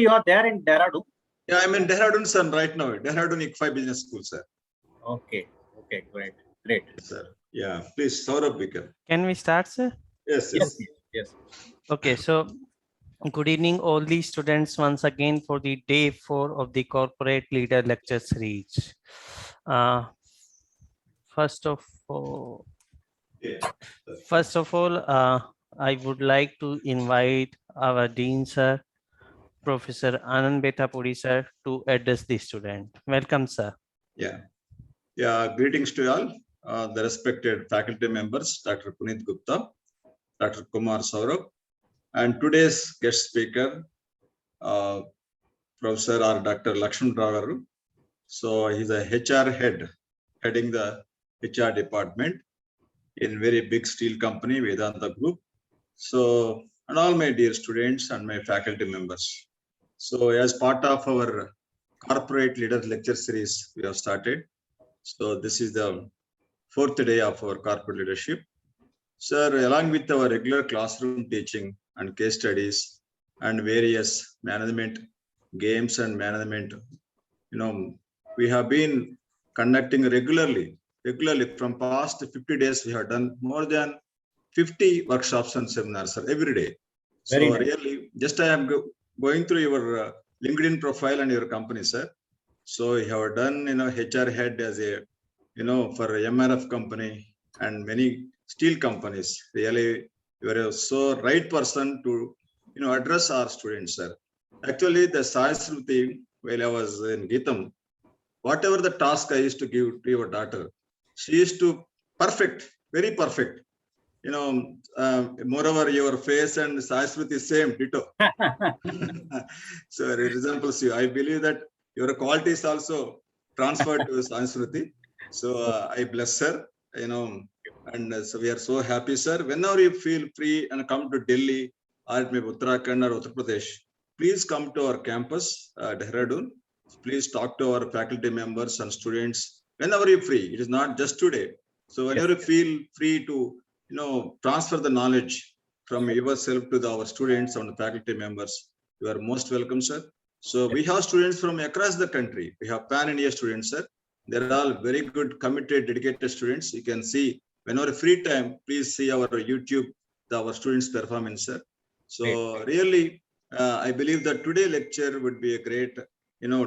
You are there in Dehradun? Yeah, I'm in Dehradun, sir, right now. Dehradun ICFI Business School, sir. Okay, great. Yes, sir. Yeah, please, Saurabh, begin. Can we start, sir? Yes. Yes. Okay, so good evening, all the students, once again for the day 4 of the Corporate Leader Lecture Series. First of all, I would like to invite our Dean, sir, Professor Anand Betapuri, sir, to address the student. Welcome, sir. Yeah. Greetings to all, the respected faculty members, Dr. Puneet Gupta, Dr. Kumar Saurabh, and today's guest speaker, Professor or Dr. Lakshman Rao garu. So he's a HR head, heading the HR department in very big steel company, Vedanta Group. So, and all my dear students and my faculty members. So as part of our Corporate Leaders Lecture Series, we have started. So this is the 4th day of our corporate leadership. Sir, along with our regular classroom teaching and case studies and various management games and management, we have been conducting regularly from past 50 days. We have done more than 50 workshops and seminars, sir, every day. Very So nice. really, just I am going through your LinkedIn profile and your company, sir. So you have done, HR head as a, for MRF company and many steel companies. Really, you are so right person to, address our students, sir. Actually, the Sahasruti, while I was in Geetam, whatever the task I used to give to your daughter, she used to very perfect. Moreover, your face and Sahasruti same, ditto. So it resembles you. I believe that your qualities also transferred to Sansruti. So I bless her, and so we are so happy, sir. Whenever you feel free and come to Delhi or maybe Uttarakhand or Uttar Pradesh, please come to our campus, Dehradun. Please talk to our faculty members and students whenever you're free. It is not just today. So whenever you feel free to, transfer the knowledge from yourself to our students and the faculty members, you are most welcome, sir. So we have students from across the country. We have pan-India students, sir. They're all very good, committed, dedicated students. You can see whenever free time, please see our YouTube, our students' performance, sir. So really, I believe that today lecture would be a great,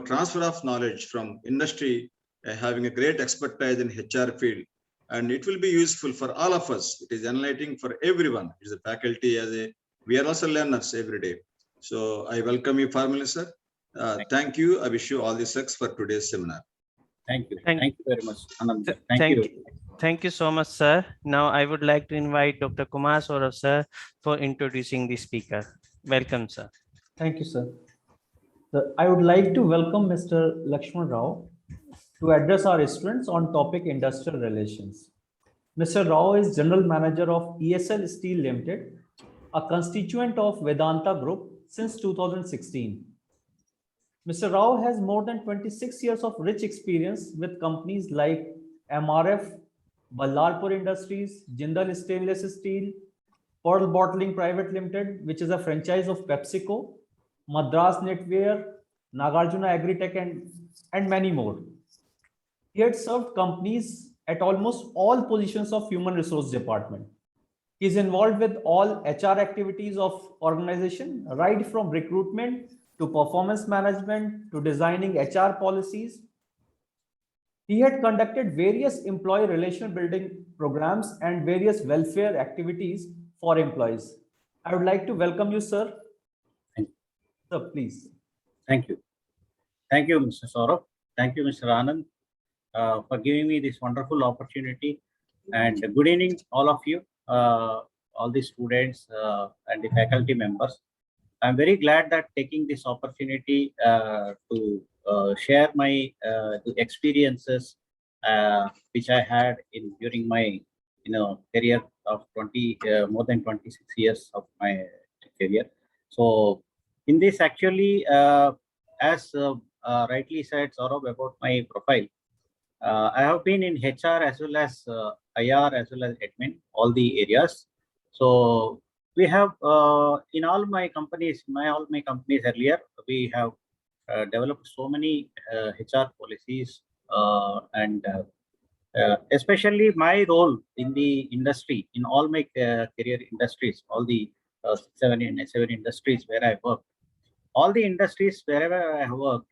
transfer of knowledge from industry, having a great expertise in HR field. And it will be useful for all of us. It is enlightening for everyone. It is a faculty we are also learners every day. So I welcome you formally, sir. Thank you. I wish you all the success for today's seminar. Thank you very much, Anand. Thank you so much, sir. Now I would like to invite Dr. Kumar Saurabh, sir, for introducing the speaker. Welcome, sir. Thank you, sir. I would like to welcome Mr. Lakshman Rao to address our students on topic industrial relations. Mr. Rao is General Manager of ESL Steel Limited, a constituent of Vedanta Group since 2016. Mr. Rao has more than 26 years of rich experience with companies like MRF, Ballarpur Industries, Jindal Stainless Steel, Pearl Bottling Private Limited, which is a franchise of PepsiCo, Madras Knitwear, Nagarjuna Agritech, and many more. He had served companies at almost all positions of human resource department. He is involved with all HR activities of organization, right from recruitment to performance management to designing HR policies. He had conducted various employee relation building programs and various welfare activities for employees. I would like to welcome you, sir. Thank you. Sir, please. Thank you. Thank you, Mr. Saurabh. Thank you, Mr. Anand, for giving me this wonderful opportunity. And good evening, all of you, all the students and the faculty members. I'm very glad that taking this opportunity to share my experiences which I had during my career of more than 26 years of my career. So in this actually, as rightly said Saurabh about my profile, I have been in HR as well as IR as well as admin, all the areas. So we have in all my companies earlier, we have developed so many HR policies and especially my role in the industry, in all my career industries, all the seven industries where I work, all the industries wherever I have worked,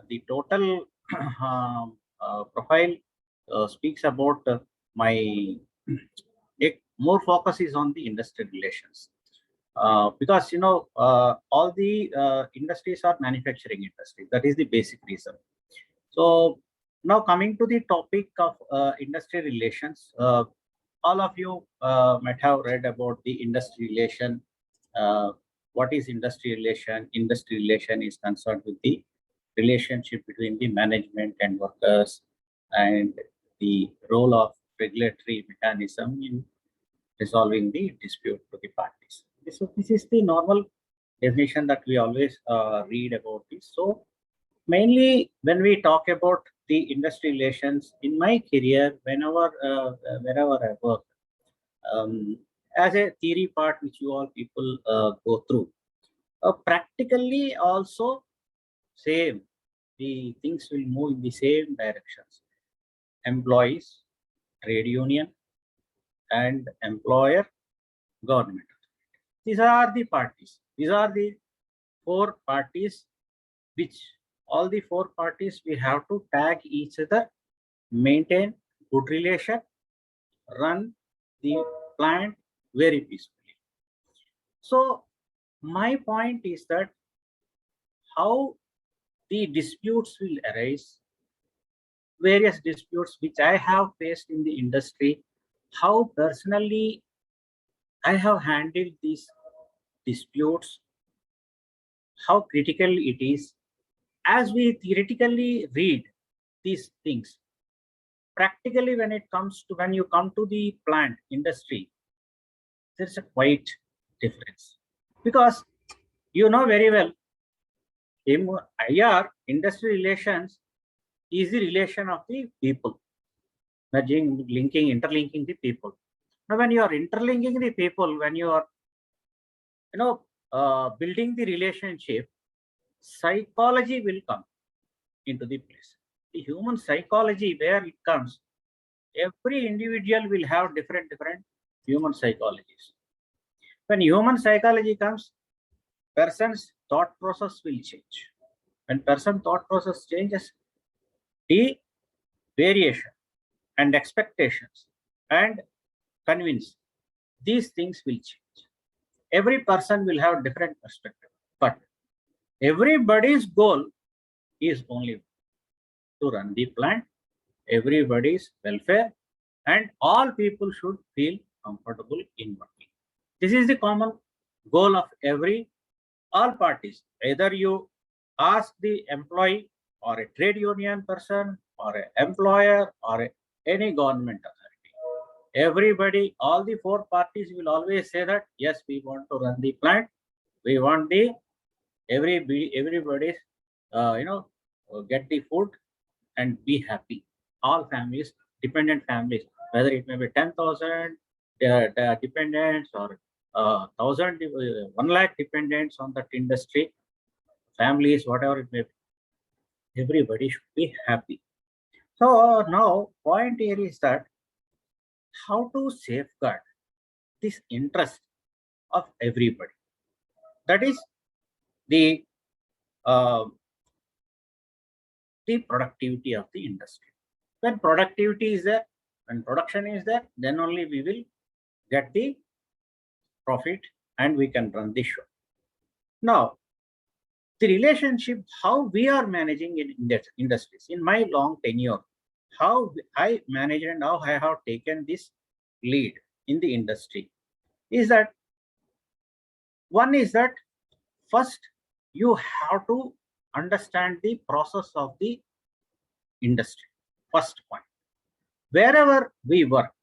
the total profile speaks about my more focus is on the industrial relations. Because all the industries are manufacturing industries. That is the basic reason. So now coming to the topic of industry relations, all of you might have read about the industry relation. What is industry relation? Industry relation is concerned with the relationship between the management and workers and the role of regulatory mechanism in resolving the dispute to the parties. So this is the normal definition that we always read about this. So mainly when we talk about the industry relations in my career, wherever I work, as a theory part which you all people go through, practically also same, the things will move in the same directions. Employees, trade union, and employer, government. These are the parties. These are the four parties which all the four parties we have to tag each other, maintain good relation, run the plant very peacefully. So my point is that how the disputes will arise, various disputes which I have faced in the industry, how personally I have handled these disputes, how critical it is. As we theoretically read these things, practically when you come to the plant industry, there's a quite difference. Because you know very well, IR, industry relations, is the relation of the people, interlinking the people. Now, when you are interlinking the people, when you are, building the relationship, psychology will come into the place. The human psychology, where it comes, every individual will have different human psychologies. When human psychology comes, person's thought process will change. When person thought process changes, the variation and expectations and convince, these things will change. Every person will have different perspective, but everybody's goal is only to run the plant, everybody's welfare, and all people should feel comfortable in working. This is the common goal of all parties. Either you ask the employee or a trade union person or an employer or any government authority. Everybody, all the four parties will always say that, yes, we want to run the plant. We want everybody's, get the food and be happy. All families, dependent families, whether it may be 10,000 dependents or 1,000, 1 lakh dependents on that industry, families, whatever it may be, everybody should be happy. So now point here is that how to safeguard this interest of everybody. That is the productivity of the industry. When productivity is there, when production is there, then only we will get the profit and we can run the show. Now, the relationship, how we are managing in industries, in my long tenure, how I manage and how I have taken this lead in the industry is that, one is that first you have to understand the process of the industry. First point, wherever we work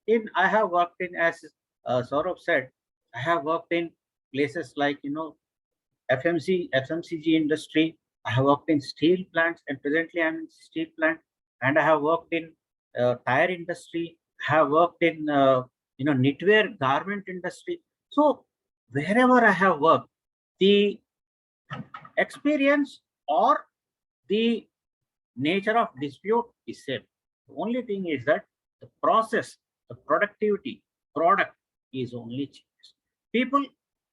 in, I have worked in, as Saurabh said, I have worked in places like, FMCG industry. I have worked in steel plants, and presently I'm in steel plant. And I have worked in tire industry. I have worked in knitwear garment industry. So wherever I have worked, the experience or the nature of dispute is same. The only thing is that the process, the productivity, product is only changes. People,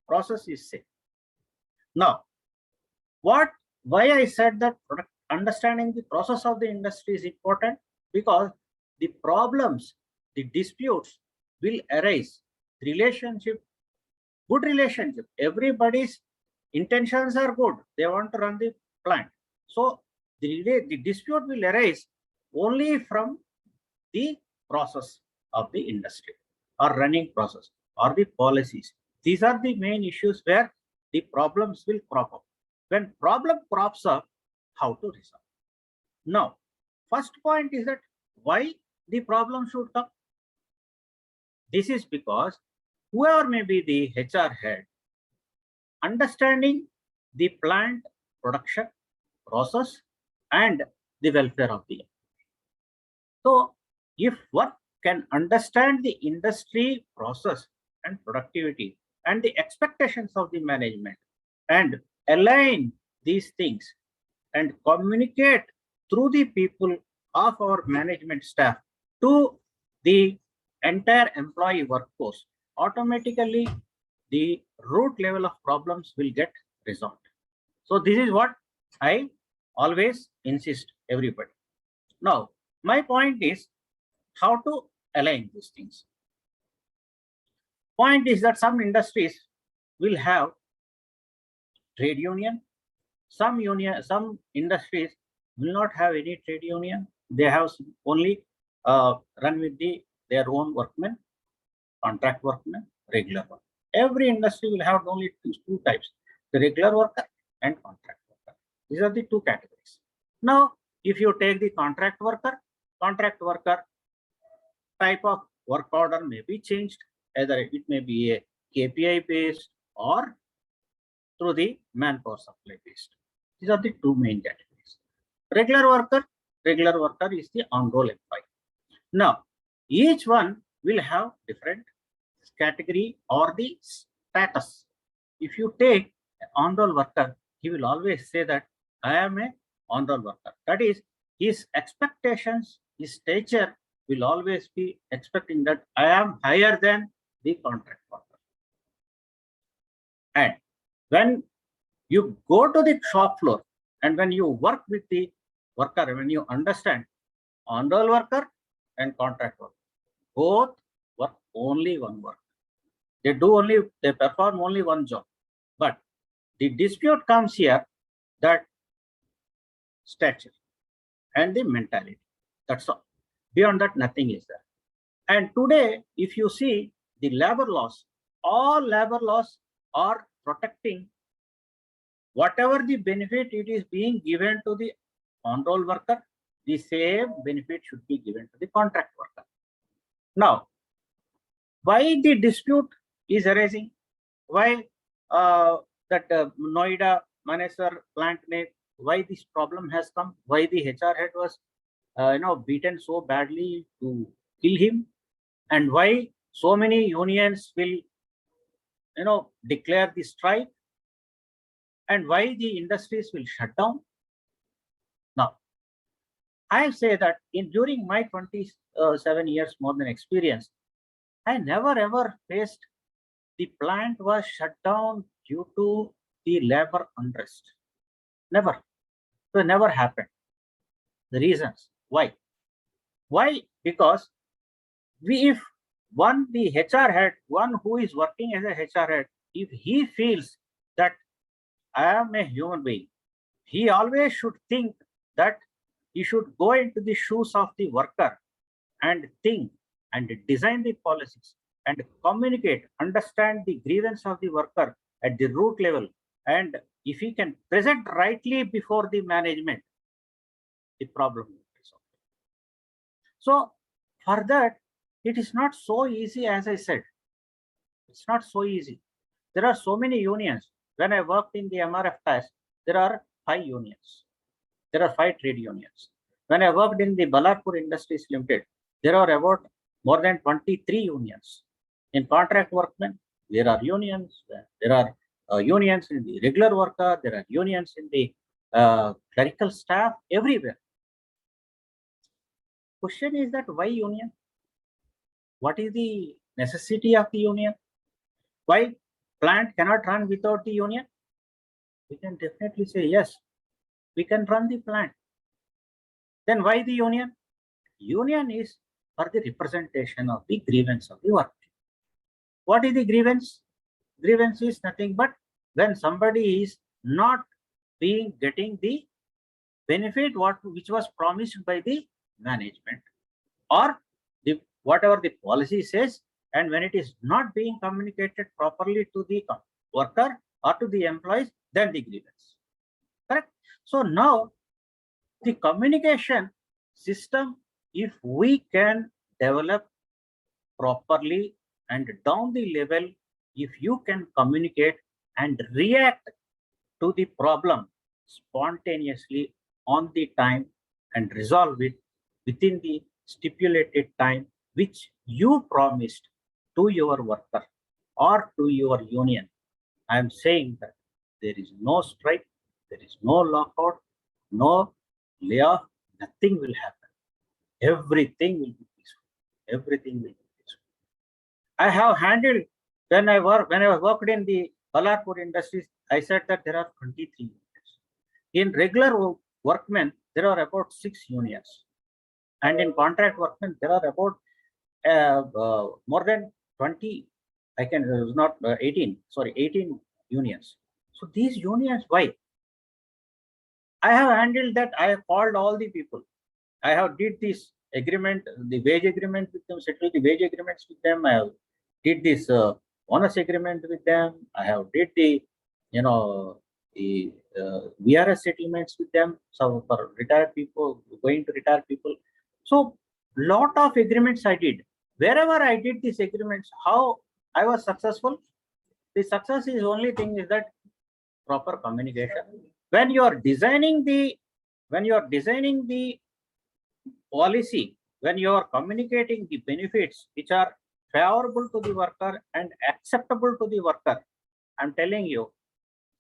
process is same. Now, why I said that understanding the process of the industry is important? Because the problems, the disputes will arise. Relationship, good relationship. Everybody's intentions are good. They want to run the plant. So the dispute will arise only from the process of the industry or running process or the policies. These are the main issues where the problems will crop up. When problem crops up, how to resolve? Now, first point is that why the problem should come? This is because whoever may be the HR head, understanding the plant production process and the welfare of the employee. So, if one can understand the industry process and productivity and the expectations of the management and align these things and communicate through the people of our management staff to the entire employee workforce, automatically the root level of problems will get resolved. So this is what I always insist everybody. Now, my point is how to align these things. Point is that some industries will have trade union, some industries will not have any trade union. They have only run with their own workmen, contract workmen, regular worker. Every industry will have only two types, the regular worker and contract worker. These are the two categories. Now, if you take the contract worker type of work order may be changed. Either it may be a KPI based or through the manpower supply based. These are the two main categories. Regular worker is the on-roll employee. Now, each one will have different category or the status. If you take an on-roll worker, he will always say that I am a on-roll worker. That is, his expectations, his stature will always be expecting that I am higher than the contract worker. And when you go to the shop floor and when you work with the worker, when you understand on-roll worker and contract worker, both work only one work. They perform only one job. But the dispute comes here that stature and the mentality. That's all. Beyond that, nothing is there. And today, if you see the labor laws, all labor laws are protecting whatever the benefit it is being given to the on-roll worker, the same benefit should be given to the contract worker. Now, why the dispute is arising? Why that Noida Manesar plant why this problem has come? Why the HR head was beaten so badly to kill him? And why so many unions will declare the strike? And why the industries will shut down? Now, I say that during my 27 years more than experience, I never ever faced the plant was shut down due to the labor unrest. Never. So never happened. The reasons why? Why? Because if the HR head, one who is working as a HR head, if he feels that I am a human being, he always should think that he should go into the shoes of the worker and think and design the policies and communicate, understand the grievance of the worker at the root level. And if he can present rightly before the management, the problem will be solved. So for that, it is not so easy as I said. It's not so easy. There are so many unions. When I worked in the MRF TAS, there are 5 unions. There are 5 trade unions. When I worked in the Ballarpur Industries Limited, there are about more than 23 unions. In contract workmen, There are unions. There are unions in the regular worker. There are unions in the clerical staff everywhere. Question is that why union? What is the necessity of the union? Why plant cannot run without the union? We can definitely say yes, we can run the plant. Then why the union? Union is for the representation of the grievance of the worker. What is the grievance? Grievance is nothing but when somebody is not getting the benefit which was promised by the management, or whatever the policy says, and when it is not being communicated properly to the worker or to the employees, then the grievance. Correct? So now the communication system, if we can develop properly and down the level, if you can communicate and react to the problem spontaneously on the time and resolve it within the stipulated time which you promised to your worker or to your union, I am saying that there is no strike, there is no lockout, no layoff, nothing will happen. Everything will be peaceful. Everything will be peaceful. I have handled, when I worked in the Ballarpur industries, I said that there are 23 unions. In regular workmen, there are about 6 unions. And in contract workmen, there are about more than 20, 18 unions. So these unions, why? I have handled that. I have called all the people. I have did this agreement, the wage agreement with them, settled the wage agreements with them. I have did this bonus agreement with them. I have did the, the VRS settlements with them. So for retired people, going to retire people. So lot of agreements I did. Wherever I did these agreements, how I was successful? The success is only thing is that proper communication. When you are designing the policy, when you are communicating the benefits which are favorable to the worker and acceptable to the worker, I'm telling you,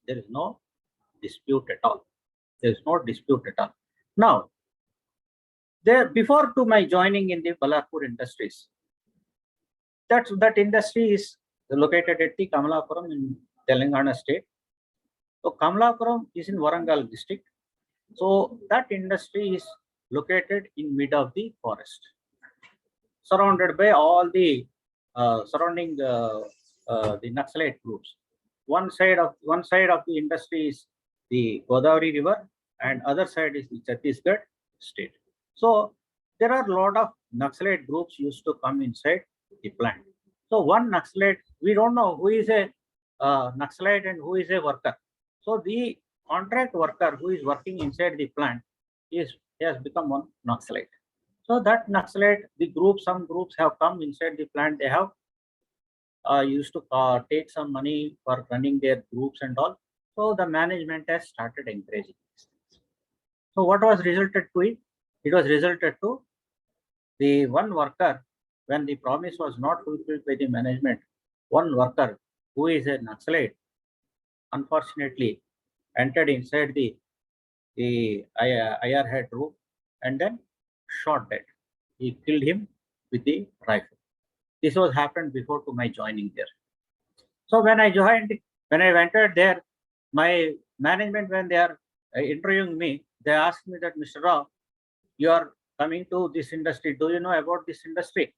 there is no dispute at all. There is no dispute at all. Now, before to my joining in the Ballarpur Industries, that industry is located at the Kamalapuram in Telangana state. So Kamalapuram is in Warangal district. So that industry is located in mid of the forest, surrounded by all the surrounding the Naxalite groups. One side of the industry is the Godavari River, and other side is the Chhattisgarh state. So there are a lot of Naxalite groups used to come inside the plant. So one Naxalite, we don't know who is a Naxalite and who is a worker. So the contract worker who is working inside the plant has become one Naxalite. So that Naxalite, some groups have come inside the plant. They have used to take some money for running their groups and all. So the management has started encouraging these things. So what was resulted to it? It was resulted to the one worker, when the promise was not fulfilled by the management, one worker who is a Naxalite, unfortunately, entered inside the IR head room and then shot dead. He killed him with the rifle. This was happened before to my joining there. So when I entered there, my management, when they are interviewing me, they asked me that, Mr. Rao, you are coming to this industry. Do you know about this industry?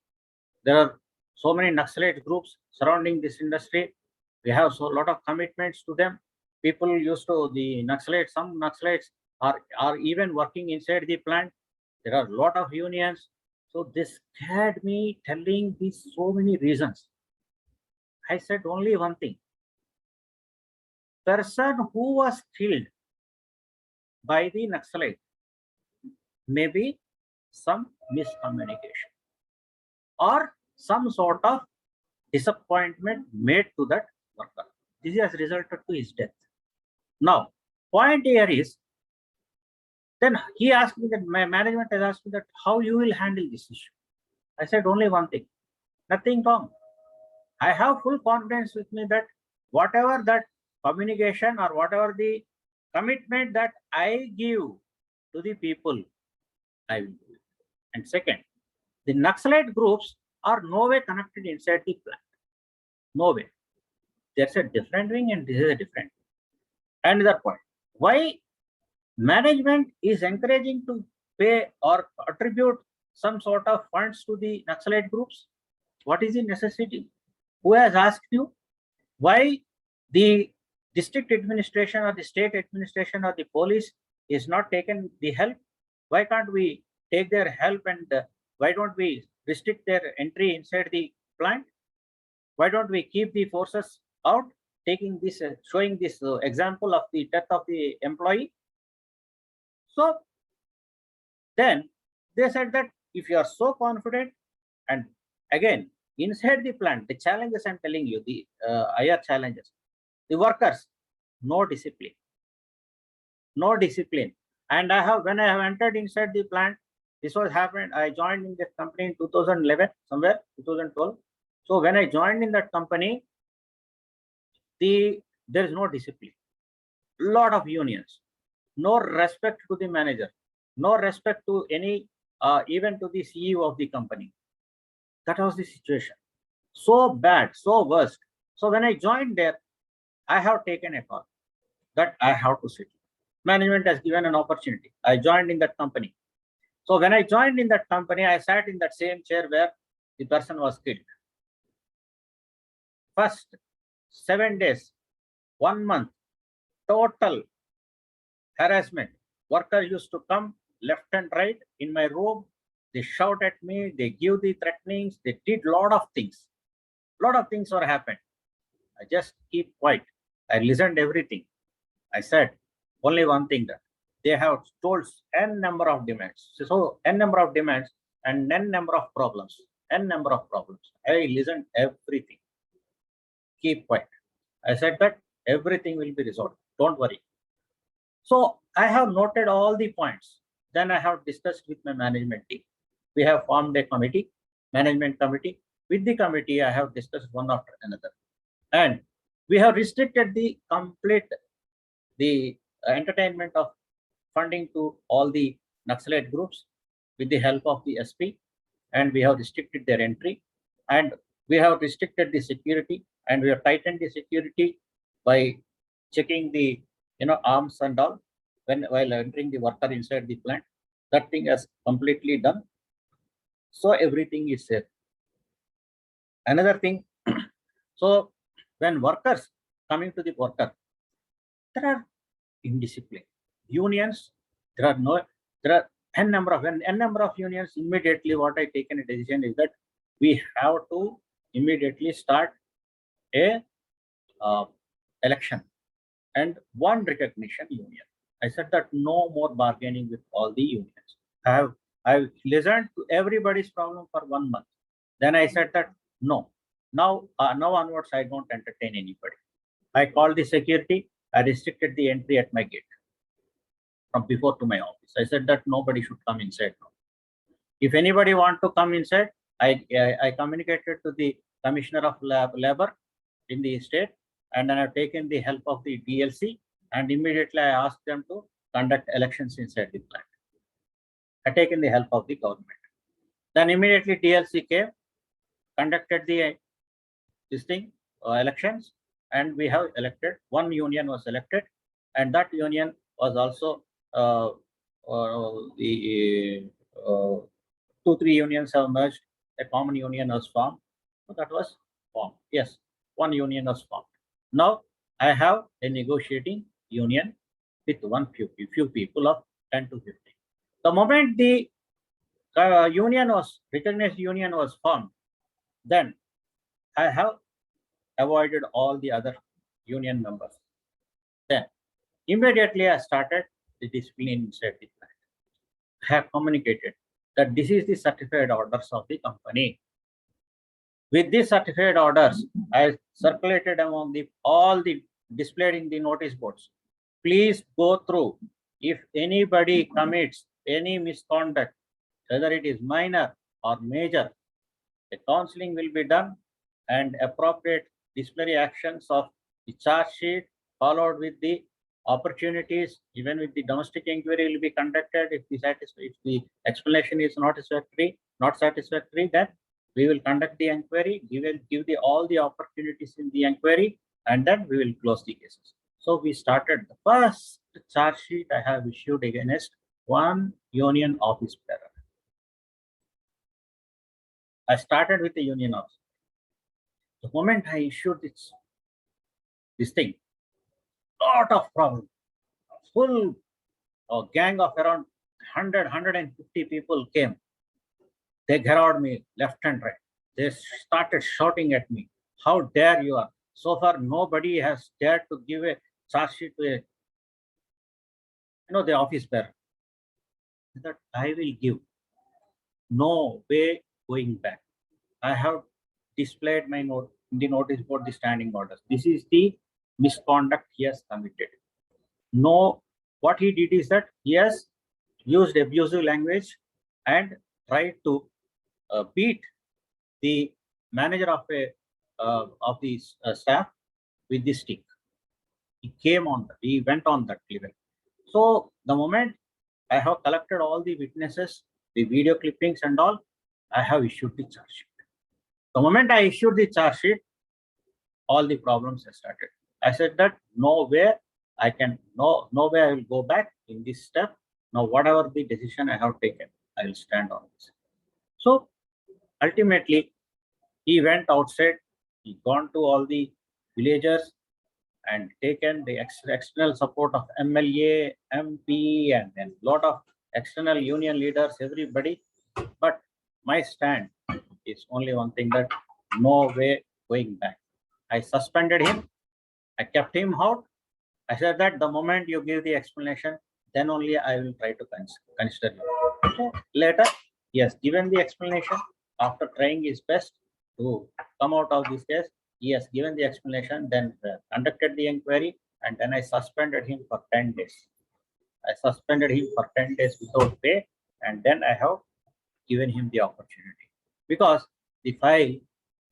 There are so many Naxalite groups surrounding this industry. We have so lot of commitments to them. People used to the Naxalites. Some Naxalites are even working inside the plant. There are a lot of unions. So this scared me, telling these so many reasons. I said only one thing. Person who was killed by the Naxalite, maybe some miscommunication or some sort of disappointment made to that worker. This has resulted to his death. Now, point here is, then he asked me that, my management has asked me that how you will handle this issue. I said only one thing, nothing wrong. I have full confidence with me that whatever that communication or whatever the commitment that I give to the people, I will do it. And second, the Naxalite groups are no way connected inside the plant. No way. There's a different wing and this is a different wing. Another point, why management is encouraging to pay or attribute some sort of funds to the Naxalite groups? What is the necessity? Who has asked you? Why the district administration or the state administration or the police is not taken the help? Why can't we take their help and why don't we restrict their entry inside the plant? Why don't we keep the forces out, taking this, showing this example of the death of the employee? So then they said that if you are so confident, and again, inside the plant, the challenges I'm telling you, the IR challenges, the workers, no discipline. No discipline. And when I have entered inside the plant, this was happened. I joined in this company in 2011, somewhere 2012. So when I joined in that company, there is no discipline. Lot of unions, no respect to the manager, no respect to any, even to the CEO of the company. That was the situation. So bad, so worst. So when I joined there, I have taken a call that I have to sit. Management has given an opportunity. I joined in that company. So when I joined in that company, I sat in that same chair where the person was killed. First 7 days, 1 month, total harassment. Worker used to come left and right in my room. They shout at me, they give the threatenings, they did lot of things. Lot of things were happened. I just keep quiet. I listened everything. I said only one thing, that they have told n number of demands. So n number of demands and n number of problems. N number of problems. I listened everything. Keep quiet. I said that everything will be resolved. Don't worry. So I have noted all the points. Then I have discussed with my management team. We have formed a committee, management committee. With the committee, I have discussed one after another. And we have restricted the complete, the entertainment of funding to all the Naxalite groups with the help of the SP. And we have restricted their entry. And we have restricted the security. And we have tightened the security by checking the arms and all while entering the worker inside the plant. That thing has completely done. So everything is safe. Another thing, so when workers coming to the worker, there are indiscipline. Unions, there are n number of unions. Immediately what I taken a decision is that we have to immediately start a election and one recognition union. I said that no more bargaining with all the unions. I've listened to everybody's problem for 1 month. Then I said that no, now onwards I don't entertain anybody. I called the security. I restricted the entry at my gate from before to my office. I said that nobody should come inside now. If anybody want to come inside, I communicated to the Commissioner of Labor in the state, and then I've taken the help of the DLC, and immediately I asked them to conduct elections inside the plant. I taken the help of the government. Then immediately DLC came, conducted the elections, and we have elected. One union was elected, and that union was also the 2-3 unions have merged. A common union was formed. So that was formed. Yes, one union was formed. Now I have a negotiating union with few people of 10 to 15. The moment the recognized union was formed, then I have avoided all the other union members. Then immediately I started the discipline inside the plant. I have communicated that this is the certified orders of the company. With these certified orders, I circulated among all the displayed in the notice boards. Please go through. If anybody commits any misconduct, whether it is minor or major, the counseling will be done and appropriate disciplinary actions of the charge sheet, followed with the opportunities. Even with the domestic inquiry will be conducted. If the explanation is not satisfactory, then we will conduct the inquiry. We will give all the opportunities in the inquiry, and then we will close the cases. So we started the first charge sheet I have issued against one union office bearer. I started with the union office. The moment I issued this thing, lot of problems. Full gang of around 150 people came. They garroted me left and right. They started shouting at me, "How dare you are? So far, nobody has dared to give a charge sheet to the office bearer." That I will give. No way going back. I have displayed my note in the notice board, the standing orders. This is the misconduct he has committed. No, what he did is that he has used abusive language and tried to beat the manager of the staff with the stick. He went on that level. So the moment I have collected all the witnesses, the video clippings and all, I have issued the charge sheet. The moment I issued the charge sheet, all the problems have started. I said that no way I will go back in this step. Now, whatever the decision I have taken, I will stand on this. So ultimately, he went outside, he gone to all the villagers and taken the external support of MLA, MP, and then lot of external union leaders, everybody. But my stand is only one thing, that no way going back. I suspended him. I kept him out. I said that the moment you give the explanation, then only I will try to consider you. So later, he has given the explanation. After trying his best to come out of this case, he has given the explanation, then conducted the inquiry, and then I suspended him for 10 days. I suspended him for 10 days without pay, and then I have given him the opportunity. Because the file,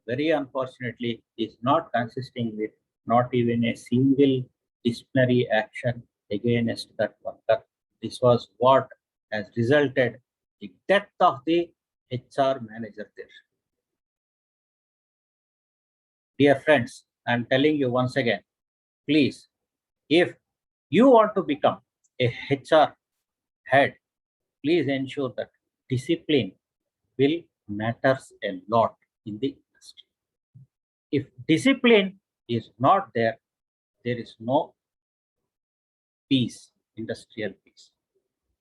very unfortunately, is not consisting with not even a single disciplinary action against that worker. This was what has resulted the death of the HR manager there. Dear friends, I am telling you once again, please, if you want to become a HR head, please ensure that discipline will matters a lot in the industry. If discipline is not there, there is no peace, industrial peace.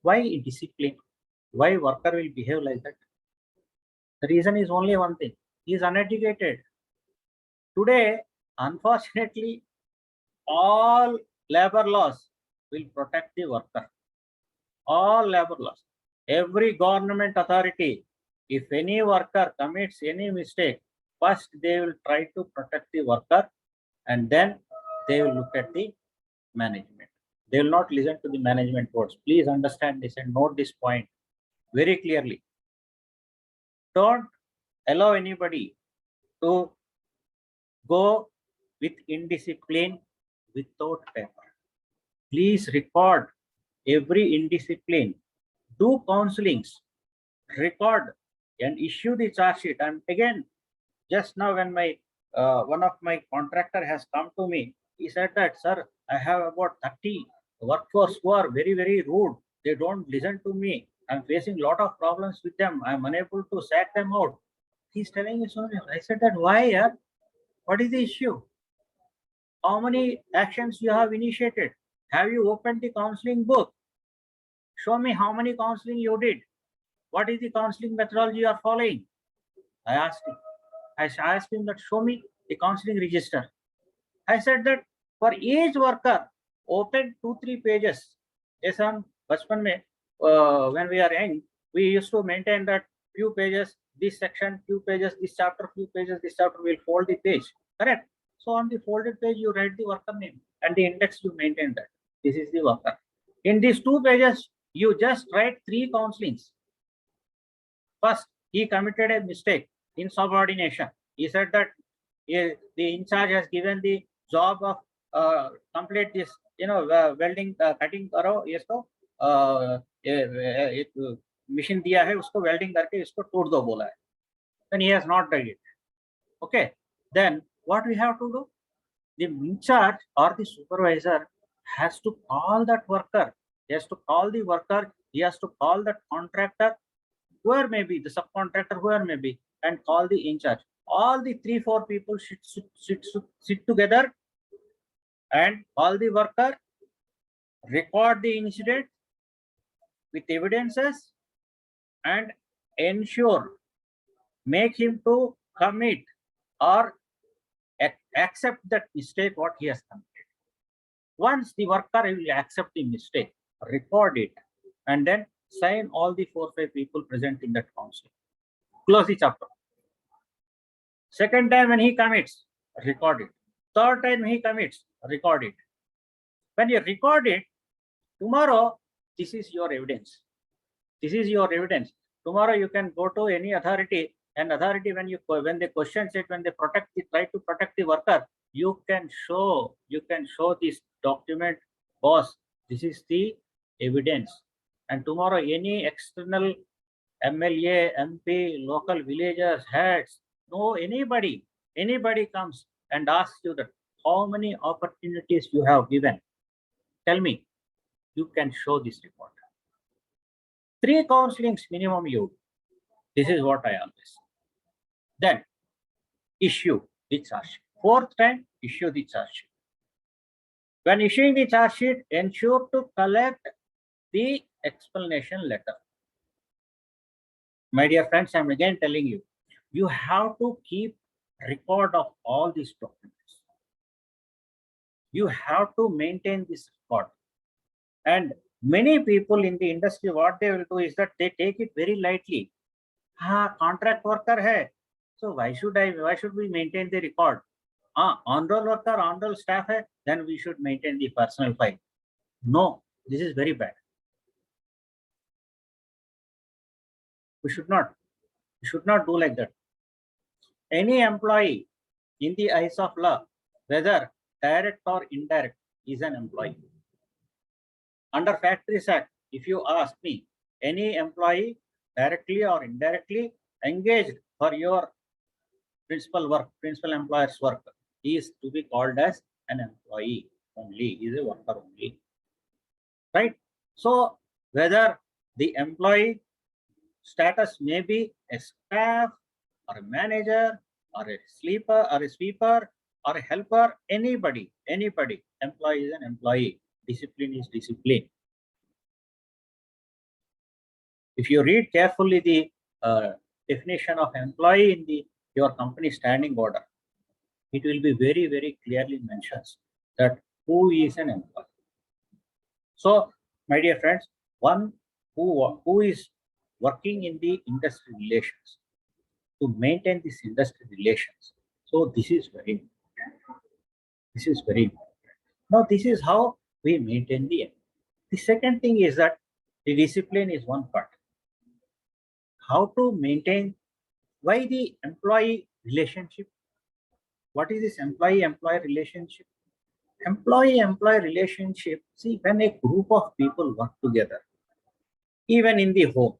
Why discipline? Why worker will behave like that? The reason is only one thing. He is uneducated. Today, unfortunately, all labor laws will protect the worker. All labor laws. Every government authority, if any worker commits any mistake, first they will try to protect the worker, and then they will look at the management. They will not listen to the management words. Please understand this and note this point very clearly. Don't allow anybody to go with indiscipline without paper. Please record every indiscipline. Do counselings. Record and issue the charge sheet. And again, just now when my one of my contractor has come to me, he said that, "Sir, I have about 30 workforce who are very, very rude. They don't listen to me. I'm facing a lot of problems with them. I'm unable to sack them out." He's telling me so. I said that, why? Yeah? What is the issue? How many actions you have initiated? Have you opened the counseling book? Show me how many counseling you did. What is the counseling methodology you are following? I asked him. I asked him that, show me the counseling register. I said that for each worker, open 2-3 pages. Yes, bachpan mein, when we are young, we used to maintain that few pages, this section, few pages, this chapter, few pages, this chapter, will fold the page. Correct? So on the folded page, you write the worker name and the index, you maintain that. This is the worker. In these 2 pages, you just write 3 counselings. First, he committed a mistake in subordination. He said that The in charge has given the job of complete this, welding, cutting करो इसको, एक machine दिया है उसको welding करके इसको तोड़ दो बोला है. Then he has not done it. Okay, then what we have to do? The in charge or the supervisor has to call that worker. He has to call the worker. He has to call that contractor, whoever may be, the subcontractor, whoever may be, and call the in charge. All the 3-4 people should sit together and call the worker, record the incident with evidences, and ensure, make him to commit or accept that mistake what he has committed. Once the worker will accept the mistake, record it, and then sign all the 4-5 people present in that council. Close the chapter. Second time when he commits, record it. Third time he commits, record it. When you record it, tomorrow, this is your evidence. This is your evidence. Tomorrow you can go to any authority, and authority, when they question it, when they try to protect the worker, you can show this document, boss, this is the evidence. And tomorrow any external MLA, MP, local villagers, heads, anybody comes and asks you that how many opportunities you have given, tell me, you can show this report. 3 counselings minimum you. This is what I always say. Then issue the charge sheet. 4th time, issue the charge sheet. When issuing the charge sheet, ensure to collect the explanation letter. My dear friends, I'm again telling you, you have to keep record of all these documents. You have to maintain this record. And many people in the industry, what they will do is that they take it very lightly. Contract worker hai, so why should we maintain the record? On-roll worker, on-roll staff hai, then we should maintain the personal file. No, this is very bad. We should not do like that. Any employee in the eyes of law, whether direct or indirect, is an employee. Under Factories Act, if you ask me, any employee directly or indirectly engaged for your principal employer's work is to be called as an employee only, is a worker only. Right? So whether the employee status may be a staff or a manager or a sleeper or a sweeper or a helper, anybody, employee is an employee. Discipline is discipline. If you read carefully the definition of employee in your company standing order, it will be very, very clearly mentions that who is an employee. So, my dear friends, one who is working in the industry relations, to maintain this industry relations. So this is very important. This is very important. Now, this is how we maintain the. The second thing is that the discipline is one part. How to maintain, why the employee relationship? What is this employee-employee relationship? Employee-employee relationship, see, when a group of people work together, even in the home,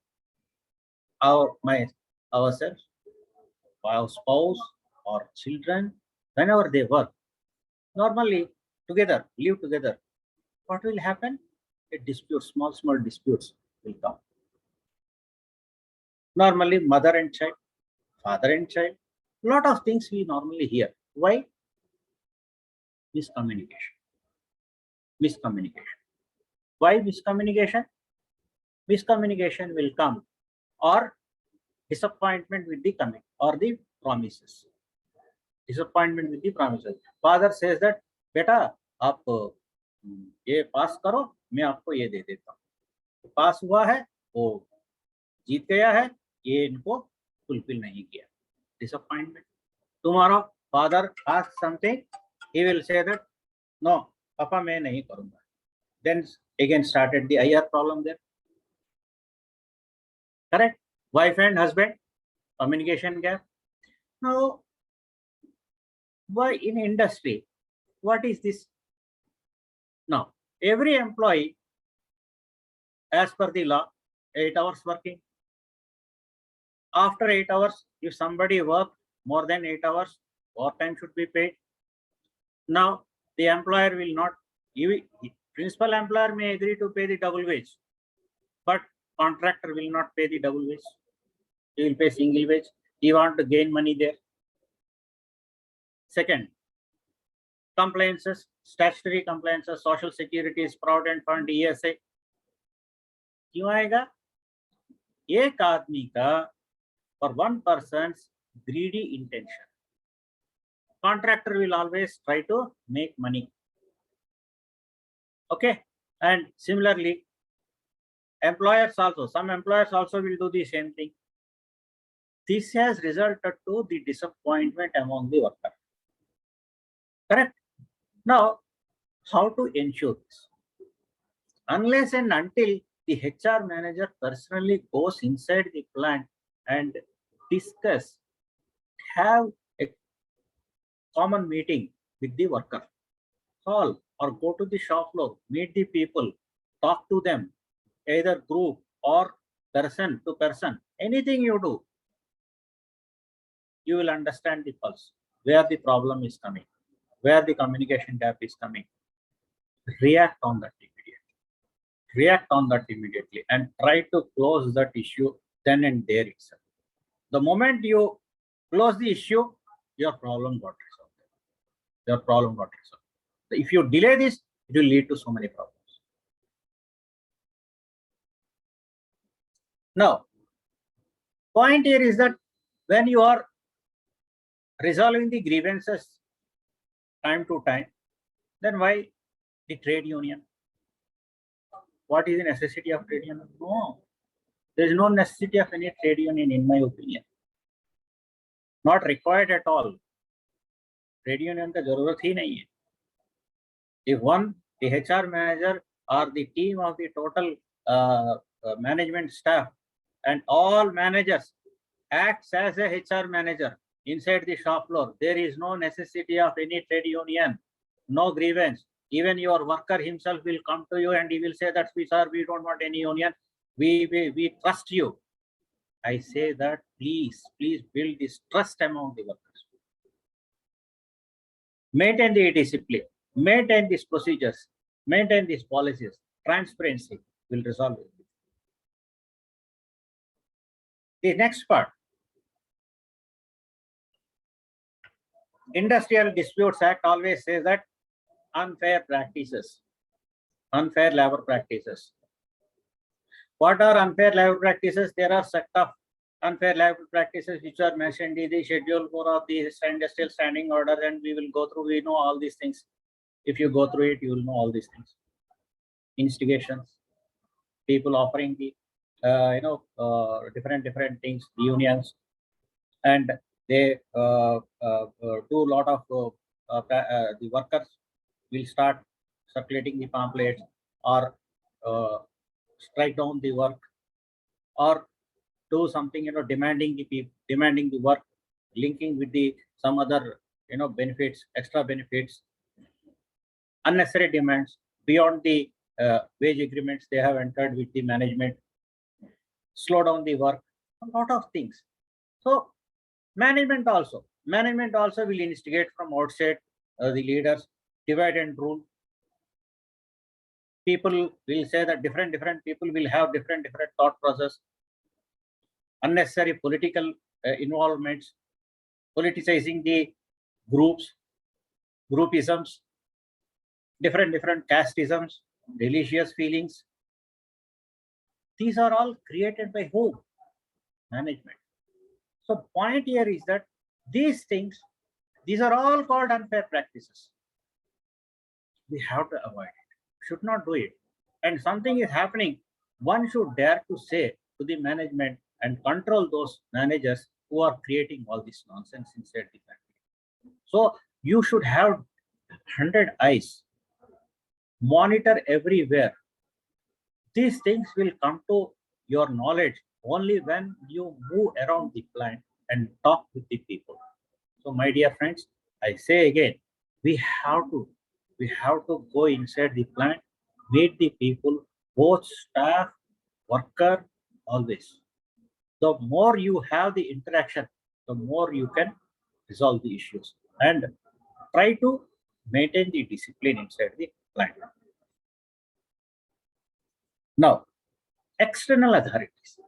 ourselves, our spouse or children, whenever they work, normally together, live together, what will happen? A dispute, small disputes will come. Normally mother and child, father and child, lot of things we normally hear. Why? Miscommunication. Why miscommunication? Miscommunication will come, or disappointment with the coming or the promises. Disappointment with the promises. Father says that, बेटा आप ये पास करो, मैं आपको ये दे देता हूँ. पास हुआ है, वो जीत गया है, ये इनको फुलफिल नहीं किया. Disappointment. Tomorrow father asks something, he will say that no, papa मैं नहीं करूँगा. Then again started the IR problem there. Correct? Wife and husband, communication gap. Now, Why in industry? What is this? Now, every employee, as per the law, 8 hours working. After 8 hours, if somebody work more than 8 hours, overtime should be paid. Now, the employer will not, principal employer may agree to pay the double wage, but contractor will not pay the double wage. He will pay single wage. He want to gain money there. Second, compliances, statutory compliances, social security, provident fund, ESA. क्यों आएगा? एक आदमी का for one person's greedy intention. Contractor will always try to make money. Okay, and similarly, employers also, some employers also will do the same thing. This has resulted to the disappointment among the worker. Correct? Now, how to ensure this? Unless and until the HR manager personally goes inside the plant and discuss, have a common meeting with the worker, call or go to the shop floor, meet the people, talk to them, either group or person to person, anything you do, you will understand the pulse, where the problem is coming, where the communication gap is coming. React on that immediately. React on that immediately and try to close that issue then and there itself. The moment you close the issue, your problem got resolved. Your problem got resolved. If you delay this, it will lead to so many problems. Now, point here is that when you are resolving the grievances time to time, then why the trade union? What is the necessity of trade union? No, there is no necessity of any trade union in my opinion. Not required at all. Trade union का जरूरत ही नहीं है. If the HR manager or the team of the total management staff and all managers acts as a HR manager inside the shop floor, there is no necessity of any trade union, no grievance. Even your worker himself will come to you and he will say that, sir, we don't want any union. We trust you. I say that please build this trust among the workers. Maintain the discipline, maintain these procedures, maintain these policies. Transparency will resolve it. The next part, Industrial Disputes Act always says that unfair practices, unfair labor practices. What are unfair labor practices? There are set of unfair labor practices which are mentioned in the Schedule 4 of the Industrial Standing Order, and we will go through. We know all these things. If you go through it, you will know all these things. Instigations, people offering the different things, unions, and they do a lot of the workers will start circulating the pamphlets or strike down the work or do something, demanding the work, linking with the some other benefits, extra benefits, unnecessary demands beyond the wage agreements they have entered with the management, slow down the work, a lot of things. So management also will instigate from outside, the leaders, divide and rule. People will say that different people will have different thought process. Unnecessary political involvements, politicizing the groups, groupisms, different casteisms, religious feelings. These are all created by whom? Management. So point here is that these are all called unfair practices. We have to avoid it. Should not do it. And something is happening, one should dare to say to the management and control those managers who are creating all this nonsense inside the factory. So you should have 100 eyes, monitor everywhere. These things will come to your knowledge only when you move around the plant and talk with the people. So my dear friends, I say again, we have to go inside the plant, meet the people, both staff, worker, always. The more you have the interaction, the more you can resolve the issues and try to maintain the discipline inside the plant. Now, external authorities,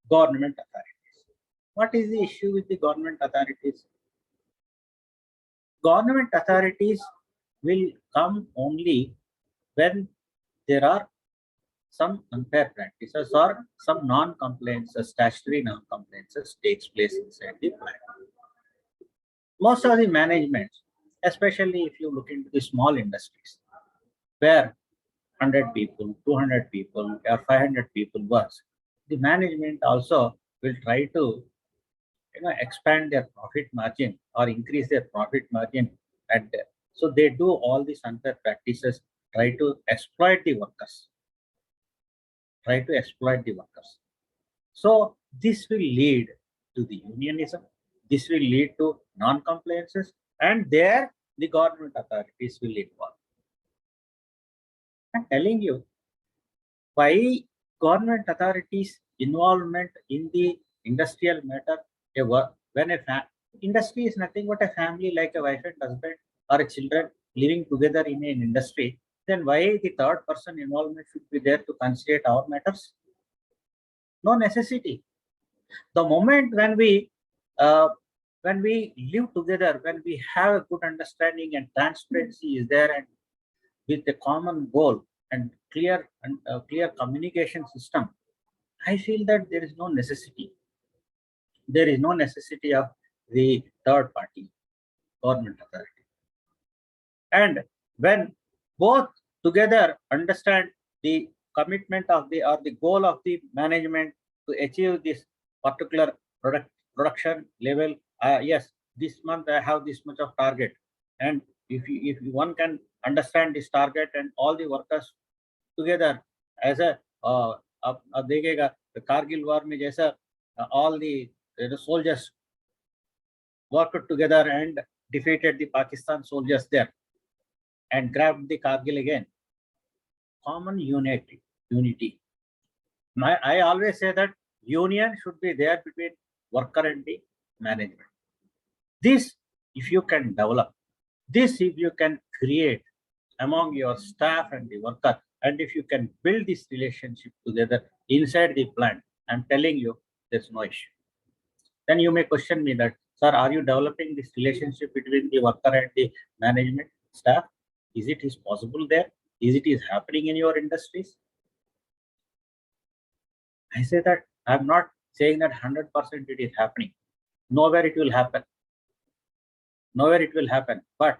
government authorities. What is the issue with the government authorities? Government authorities will come only when there are some unfair practices or some non-compliances, statutory non-compliances takes place inside the plant. Most of the management, especially if you look into the small industries, where 100 people, 200 people, or 500 people works, the management also will try to expand their profit margin or increase their profit margin at there. So they do all these unfair practices, try to exploit the workers. So this will lead to the unionism. This will lead to non-compliances, and there the government authorities will involve. I'm telling you, why government authorities involvement in the industrial matter. When industry is nothing but a family, like a wife and husband or a children living together in an industry, then why the third person involvement should be there to consider our matters? No necessity. The moment when we live together, when we have a good understanding and transparency is there, and with a common goal and clear communication system, I feel that there is no necessity. There is no necessity of the third party government authority. And when both together understand the commitment of the or the goal of the management to achieve this particular production level, yes, this month I have this much of target, and if one can understand this target and all the workers together as a देखिएगा the Kargil war में जैसा all the soldiers worked together and defeated the Pakistan soldiers there and grabbed the Kargil again. Common unity. I always say that union should be there between worker and the management. This, if you can develop, this if you can create among your staff and the worker, and if you can build this relationship together inside the plant, I'm telling you, there's no issue. Then you may question me that, sir, are you developing this relationship between the worker and the management staff? Is it possible there? Is it happening in your industries? I say that I'm not saying that 100% it is happening. Nowhere it will happen. But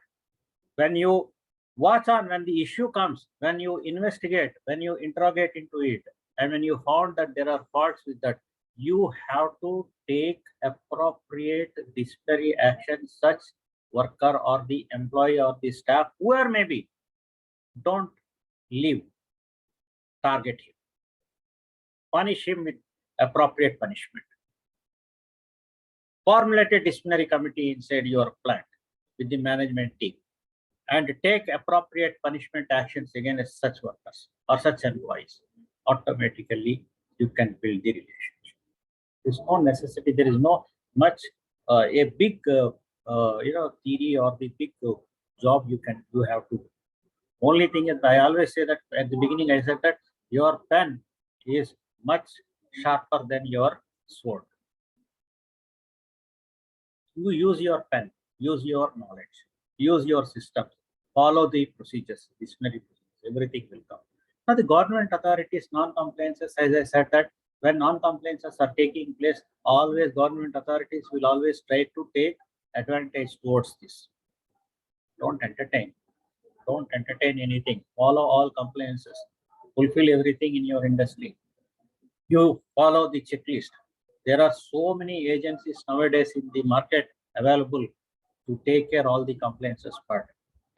when you watch on, when the issue comes, when you investigate, when you interrogate into it, and when you found that there are faults with that, you have to take appropriate disciplinary action. Such worker or the employee or the staff, whoever may be, don't leave. Target him. Punish him with appropriate punishment. Formulate a disciplinary committee inside your plant with the management team and take appropriate punishment actions against such workers or such employees. Automatically, you can build the relationship. There's no necessity. There is no much a big theory or the big job you have to do. Only thing is, I always say that at the beginning I said that your pen is much sharper than your sword. You use your pen, use your knowledge, use your system, follow the procedures, disciplinary procedures, everything will come. Now the government authorities, non-compliances, as I said that when non-compliances are taking place, always government authorities will always try to take advantage towards this. Don't entertain anything. Follow all compliances. Fulfill everything in your industry. You follow the checklist. There are so many agencies nowadays in the market available to take care all the compliances part.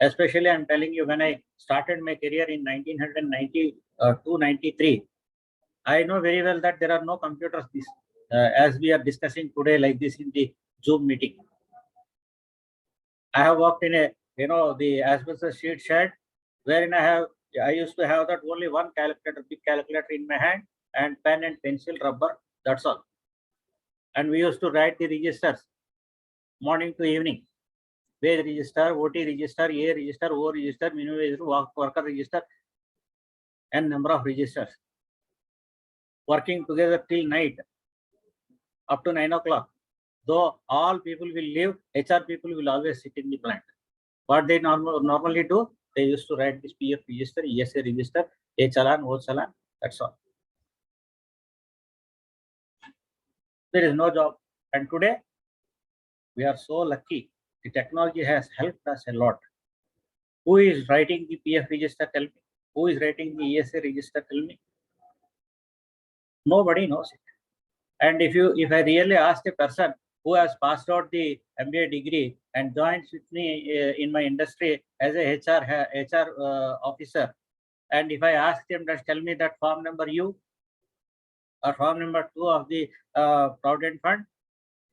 Especially, I'm telling you, when I started my career in 1992-93, I know very well that there are no computers as we are discussing today like this in the Zoom meeting. I have worked in a, the asbestos sheet shed, wherein I used to have that only one calculator, big calculator in my hand, and pen and pencil, rubber, that's all. And we used to write the registers morning to evening. Wage register, OT register, A register, O register, minimum wage, worker register, and number of registers. Working together till night, up to 9 o'clock. Though all people will leave, HR people will always sit in the plant. What they normally do, they used to write this PF register, ESA register, A challan, O challan, that's all. There is no job. And today, we are so lucky. The technology has helped us a lot. Who is writing the PF register? Tell me. Who is writing the ESA register? Tell me. Nobody knows it. And if I really ask a person who has passed out the MBA degree and joins with me in my industry as a HR officer, and if I ask them to tell me that form number U or form number 2 of the Provident Fund,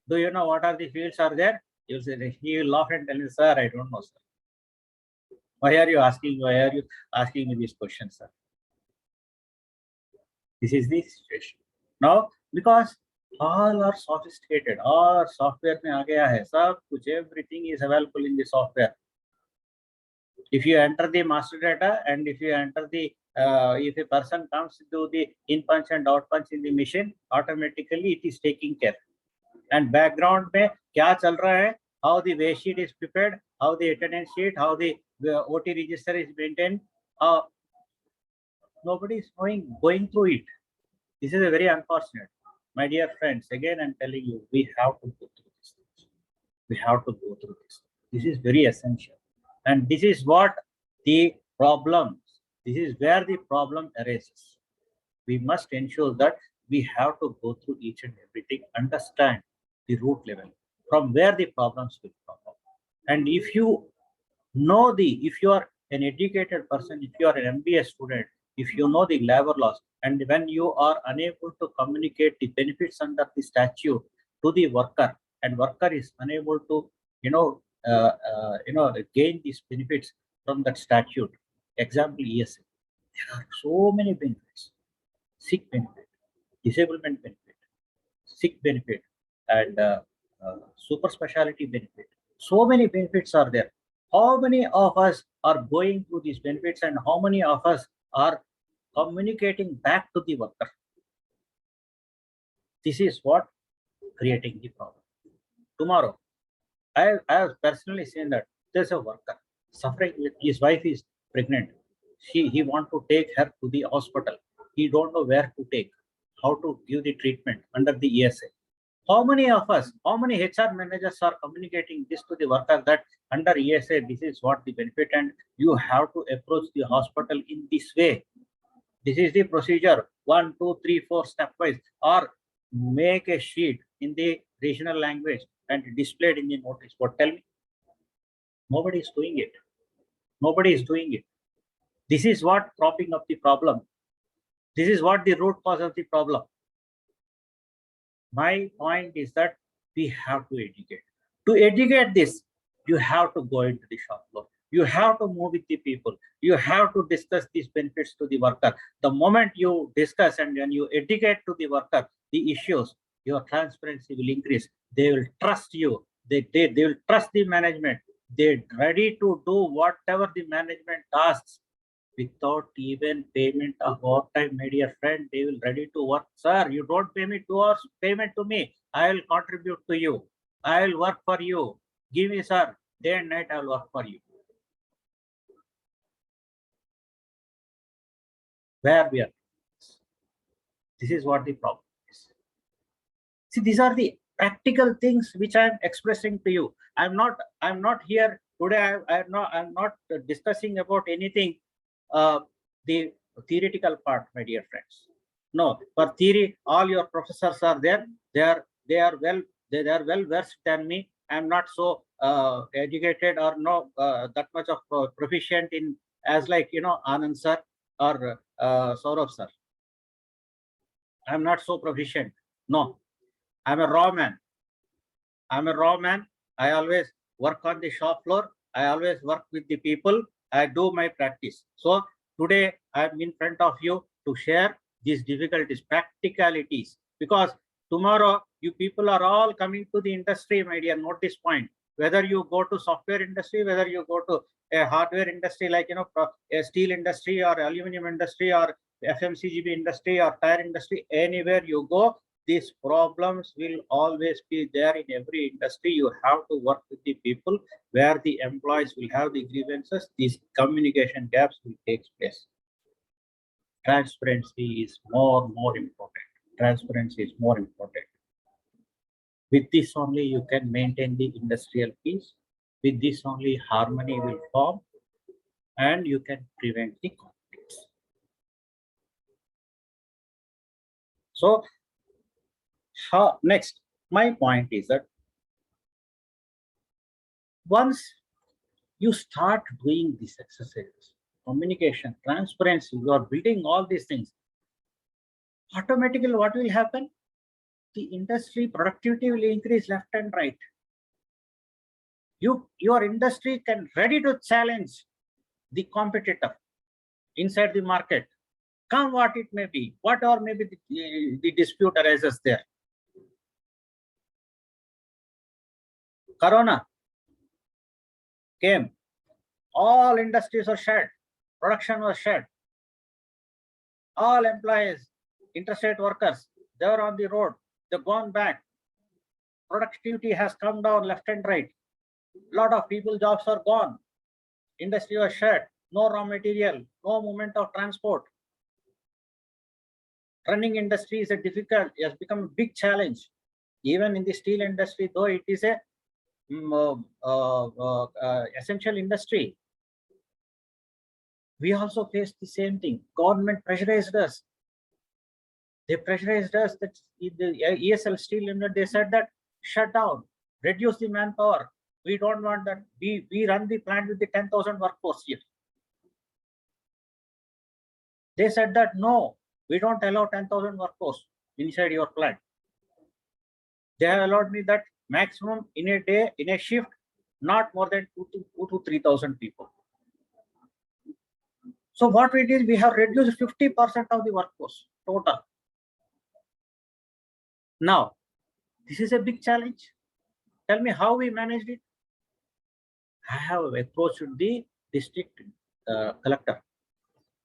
do you know what are the fields are there? He will laugh and tell me, sir, I don't know, sir. Why are you asking me these questions, sir? This is the situation. Now, because all are sophisticated, all are software mein aa gaya hai, sab kuch, everything is available in the software. If you enter the master data and if you enter the, if a person comes to the in punch and out punch in the machine, automatically it is taking care. And background mein kya chal raha hai, how the wage sheet is prepared, how the attendance sheet, how the OT register is maintained, nobody is going through it. This is a very unfortunate. My dear friends, again I'm telling you, we have to go through this. We have to go through this. This is very essential. And this is what the problems, this is where the problem arises. We must ensure that we have to go through each and everything, understand the root level, from where the problems will come up. And if you know if you are an educated person, if you are an MBA student, if you know the labor laws, and when you are unable to communicate the benefits under the statute to the worker, and worker is unable to, gain these benefits from that statute. Example, ESA. There are so many benefits: sick benefit, disablement benefit, sick benefit, and super specialty benefit. So many benefits are there. How many of us are going through these benefits, and how many of us are communicating back to the worker? This is what creating the problem. Tomorrow, I have personally seen that there's a worker suffering with his wife is pregnant. He want to take her to the hospital. He don't know where to take, how to give the treatment under the ESA. How many of us, how many HR managers are communicating this to the worker that under ESA, this is what the benefit, and you have to approach the hospital in this way. This is the procedure, 1, 2, 3, 4 stepwise, or make a sheet in the regional language and displayed in the notice board. Tell me, nobody is doing it. Nobody is doing it. This is what propping up the problem. This is what the root cause of the problem. My point is that we have to educate. To educate this, you have to go into the shop floor. You have to move with the people. You have to discuss these benefits to the worker. The moment you discuss and when you educate to the worker the issues, your transparency will increase. They will trust you. They will trust the management. They're ready to do whatever the management asks without even payment of overtime. My dear friend, they will ready to work. Sir, you don't pay me 2 hours payment to me. I will contribute to you. I will work for you. Give me, sir, day and night I will work for you. Where we are. This is what the problem is. See, these are the practical things which I am expressing to you. I'm not here today. I'm not discussing about anything, the theoretical part, my dear friends. No, for theory, all your professors are there. They are well versed than me. I'm not so educated or that much of proficient in as like Anand sir or Saurabh sir. I'm not so proficient. No, I'm a raw man. I always work on the shop floor. I always work with the people. I do my practice. So today I'm in front of you to share these difficulties, practicalities, because tomorrow you people are all coming to the industry, my dear. Note this point. Whether you go to software industry, whether you go to a hardware industry like a steel industry or aluminum industry or FMCG industry or tire industry, anywhere you go, these problems will always be there in every industry. You have to work with the people where the employees will have the grievances. These communication gaps will take place. Transparency is more important. Transparency is more important. With this only you can maintain the industrial peace. With this only harmony will form and you can prevent the conflicts. So next, my point is that once you start doing these exercises, communication, transparency, you are building all these things, automatically what will happen? The industry productivity will increase left and right. Your industry can ready to challenge the competitor inside the market. Come what it may be, whatever may be the dispute arises there. Corona came, all industries were shut, production was shut. All employees, interstate workers, they were on the road, they've gone back. Productivity has come down left and right. A lot of people jobs are gone. Industry was shut, no raw material, no movement of transport. Running industry is difficult, it has become a big challenge. Even in the steel industry, though it is a essential industry, we also face the same thing. Government pressurized us. They pressurized us that the ESL Steel Limited, they said that shut down, reduce the manpower. We don't want that. We run the plant with the 10,000 workforce here. They said that no, we don't allow 10,000 workforce inside your plant. They have allowed me that maximum in a day, in a shift, not more than 2 to 3,000 people. So what we did, we have reduced 50% of the workforce total. Now, this is a big challenge. Tell me how we managed it. I have approached the district collector,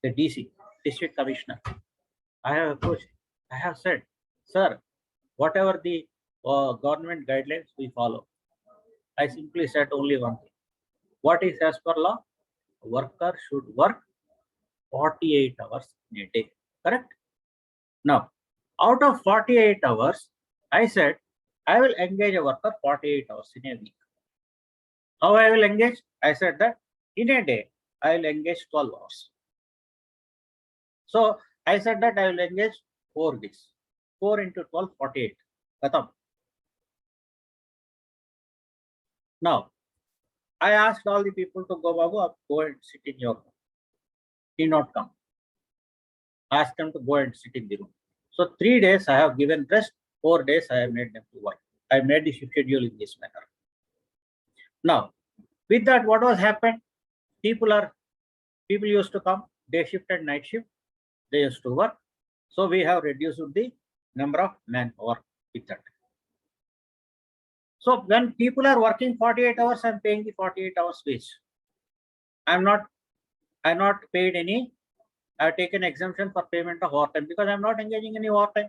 the DC, district commissioner. I have approached, I have said, sir, whatever the government guidelines we follow. I simply said only one thing. What is as per law? A worker should work 48 hours in a day, correct? Now, out of 48 hours, I said, I will engage a worker 48 hours in a week. How I will engage? I said that in a day, I will engage 12 hours. So I said that I will engage 4 days. 4 into 12, 48. Katam. Now, I asked all the people to go, Babu, go and sit in your room. He did not come. Ask them to go and sit in the room. So 3 days I have given rest, 4 days I have made them to work. I made the schedule in this manner. Now, with that, what was happened? People used to come, day shift and night shift. They used to work. So we have reduced the number of manpower with that. So when people are working 48 hours, I'm paying the 48 hours wage. I'm not paid any. I've taken exemption for payment of overtime because I'm not engaging any overtime.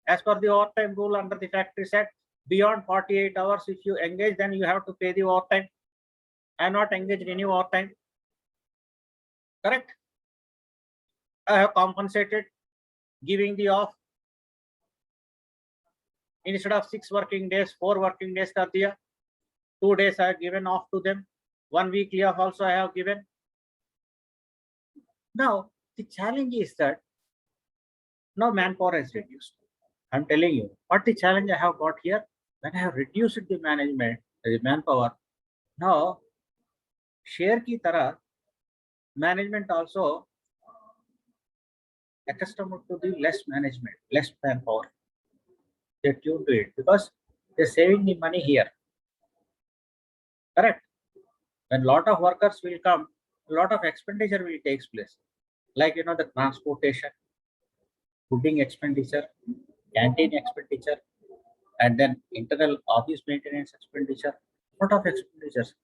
As per the overtime rule under the Factories Act, beyond 48 hours, if you engage, then you have to pay the overtime. I'm not engaged in any overtime. Correct? I have compensated, giving the off. Instead of 6 working days, 4 working days are there. 2 days I have given off to them. 1 week off also I have given. Now, the challenge is that now manpower is reduced. I'm telling you, what the challenge I have got here, when I have reduced the manpower, now, share ki tarah, management also accustomed to the less management, less manpower. They're tuned to it because they're saving the money here. Correct? When lot of workers will come, a lot of expenditure will take place. Like, the transportation, fooding expenditure, canteen expenditure, and then internal office maintenance expenditure, lot of expenditures,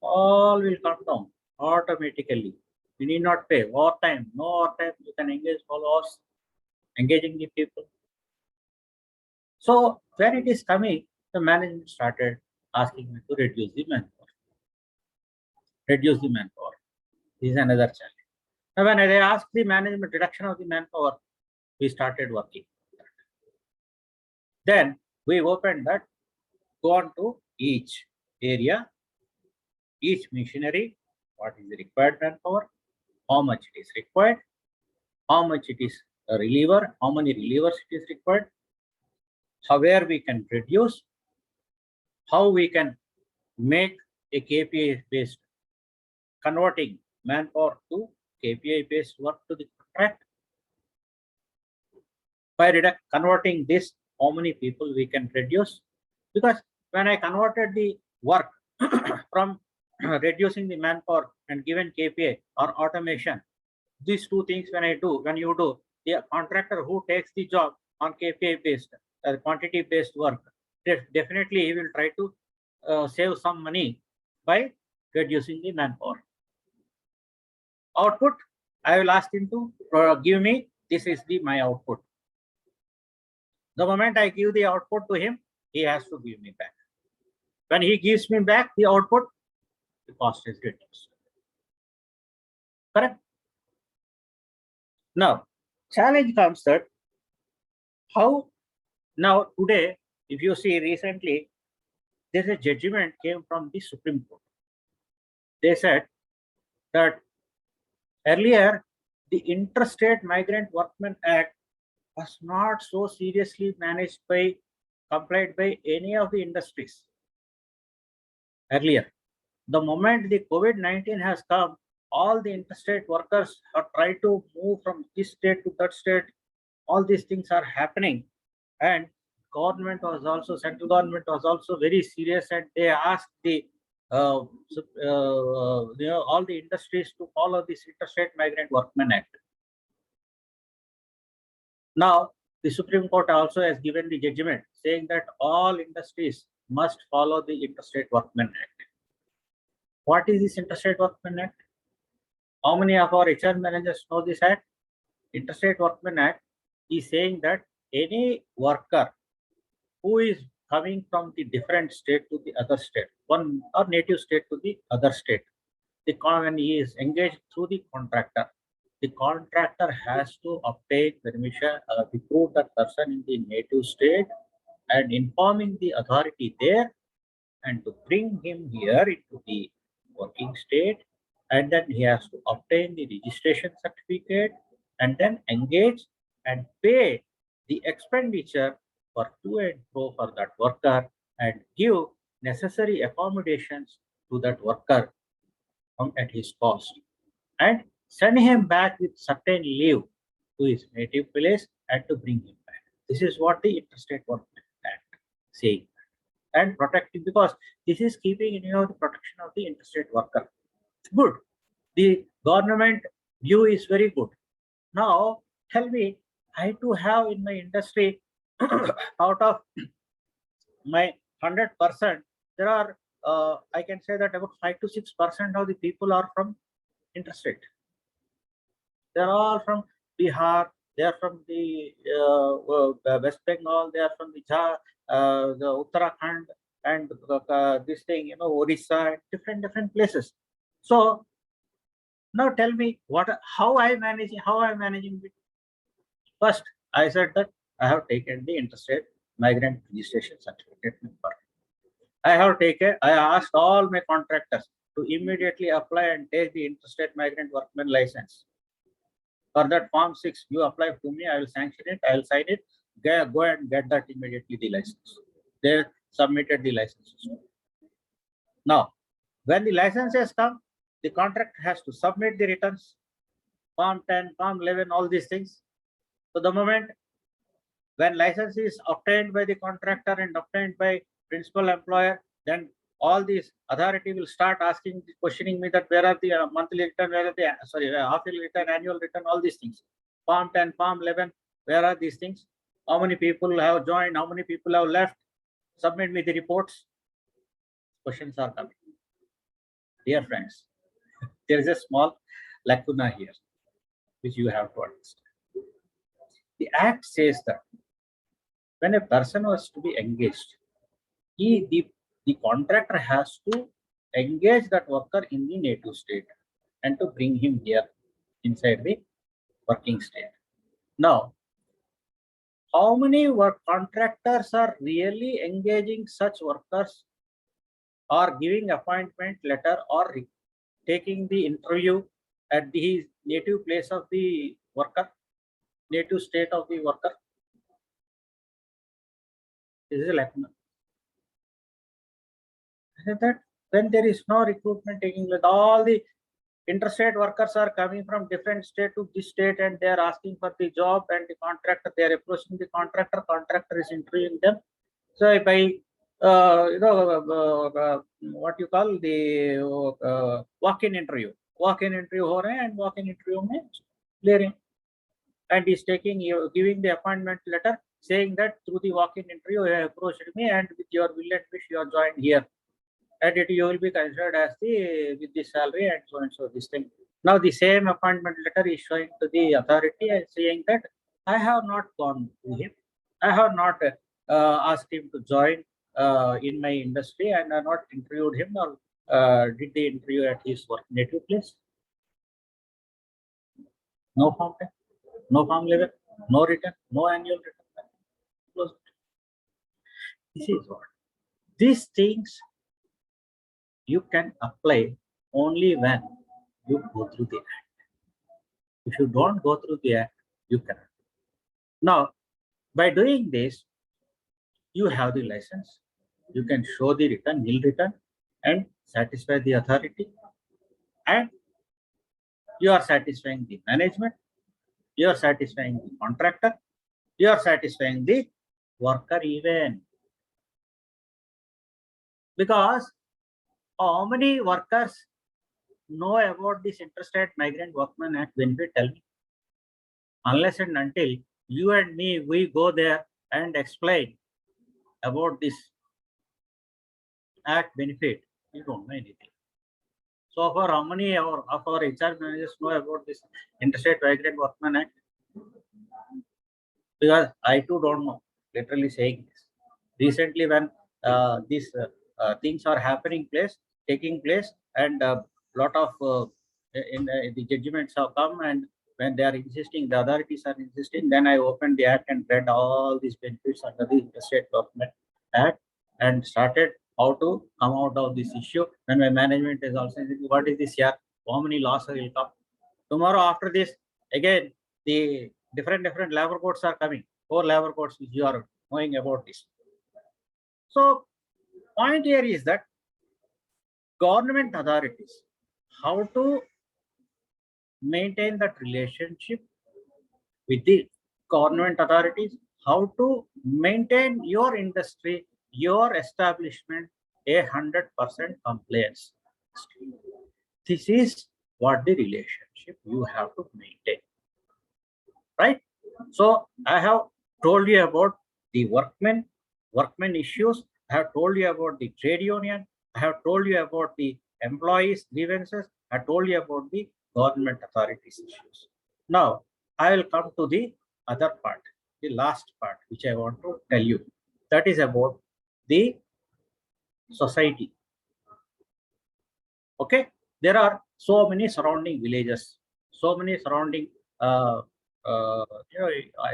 all will come down automatically. You need not pay overtime, no overtime, you can engage followers, engaging the people. So when it is coming, the management started asking me to reduce the manpower. Reduce the manpower. This is another challenge. Now, when I asked the management reduction of the manpower, we started working. Then we opened that, gone to each area, each machinery, what is the required manpower, how much it is required, how much it is a reliever, how many relievers it is required, where we can reduce, how we can make a KPI based, converting manpower to KPI based work to the contract. By converting this, how many people we can reduce? Because when I converted the work from reducing the manpower and given KPI or automation, these two things when you do, the contractor who takes the job on KPI based, quantity based work, definitely he will try to save some money by reducing the manpower. Output, I will ask him to give me, this is my output. The moment I give the output to him, he has to give me back. When he gives me back the output, the cost is reduced. Correct? Now, challenge comes that how now today, if you see recently, there's a judgment came from the Supreme Court. They said that earlier the Interstate Migrant Workmen Act was not so seriously complied by any of the industries. Earlier, the moment the COVID-19 has come, all the interstate workers have tried to move from this state to that state. All these things are happening, and central government was also very serious, and they asked all the industries to follow this Interstate Migrant Workmen Act. Now, the Supreme Court also has given the judgment saying that all industries must follow the Interstate Workmen Act. What is this Interstate Workmen Act? How many of our HR managers know this act? Interstate Workmen Act is saying that any worker who is coming from the different state to the other state, one or native state to the other state, when he is engaged through the contractor has to obtain permission to prove that person in the native state and informing the authority there, and to bring him here into the working state, and then he has to obtain the registration certificate and then engage and pay the expenditure for to and fro for that worker and give necessary accommodations to that worker at his cost, and send him back with certain leave to his native place and to bring him back. This is what the Interstate Workmen Act saying, and protecting, because this is keeping the protection of the interstate worker. Good. The government view is very good. Now tell me, I too have in my industry out of my 100%, there are I can say that about 5 to 6% of the people are from interstate. They're all from Bihar, they are from the West Bengal, they are from the Uttarakhand, and this thing, Odisha, different places. So now tell me how I'm managing it. First, I said that I have taken the Interstate Migrant Registration Certificate number. I asked all my contractors to immediately apply and take the Interstate Migrant Workmen license. For that Form 6, you apply to me, I will sanction it, I will sign it, go and get that immediately the license. They submitted the licenses. Now, when the licenses come, the contractor has to submit the returns, Form 10, Form 11, all these things. So the moment when license is obtained by the contractor and obtained by principal employer, then all these authority will start asking, questioning me that where are the monthly return, where are the, half yearly return, annual return, all these things. Form 10, Form 11, where are these things? How many people have joined? How many people have left? Submit me the reports. Questions are coming. Dear friends, there is a small lacuna here, which you have to understand. The Act says that when a person was to be engaged, the contractor has to engage that worker in the native state and to bring him here inside the working state. Now, how many work contractors are really engaging such workers or giving appointment letter or taking the interview at the native place of the worker, native state of the worker? This is a lacuna. That when there is no recruitment taking place, all the interstate workers are coming from different state to this state and they are asking for the job, and the contractor, they are approaching the contractor is interviewing them. So by what you call the walk-in interview ho rahe hain, and walk-in interview mein clearing, and he's taking, giving the appointment letter saying that through the walk-in interview you have approached me and with your will and wish you are joined here, and you will be considered as the with the salary and so this thing. Now the same appointment letter is showing to the authority and saying that I have not gone to him, I have not asked him to join in my industry, and I have not interviewed him or did the interview at his work native place. No Form 10, no Form 11, no return, no annual return. Close it. This is what. These things you can apply only when you go through the Act. If you don't go through the Act, you cannot. Now, by doing this, you have the license. You can show the return, nil return, and satisfy the authority. And you are satisfying the management, you are satisfying the contractor, you are satisfying the worker even. Because how many workers know about this Interstate Migrant Workmen Act benefit? Tell me. Unless and until you and me, we go there and explain about this Act benefit, you don't know anything. So far, how many of our HR managers know about this Interstate Migrant Workmen Act? Because I too don't know, literally saying this. Recently, when these things are taking place, and a lot of the judgments have come, and when they are insisting, the authorities are insisting, then I opened the Act and read all these benefits under the Interstate Workmen Act and started how to come out of this issue. When my management is also saying, what is this here? How many losses will come? Tomorrow after this, again, the different labor codes are coming. 4 labor codes which you are knowing about this. So point here is that government authorities, how to maintain that relationship with the government authorities, how to maintain your industry, your establishment 100% compliance. This is what the relationship you have to maintain, right? So I have told you about the workmen issues. I have told you about the trade union. I have told you about the employees' grievances. I told you about the government authorities issues. Now I will come to the other part, the last part, which I want to tell you. That is about the society. Okay, there are so many surrounding villages, so many surrounding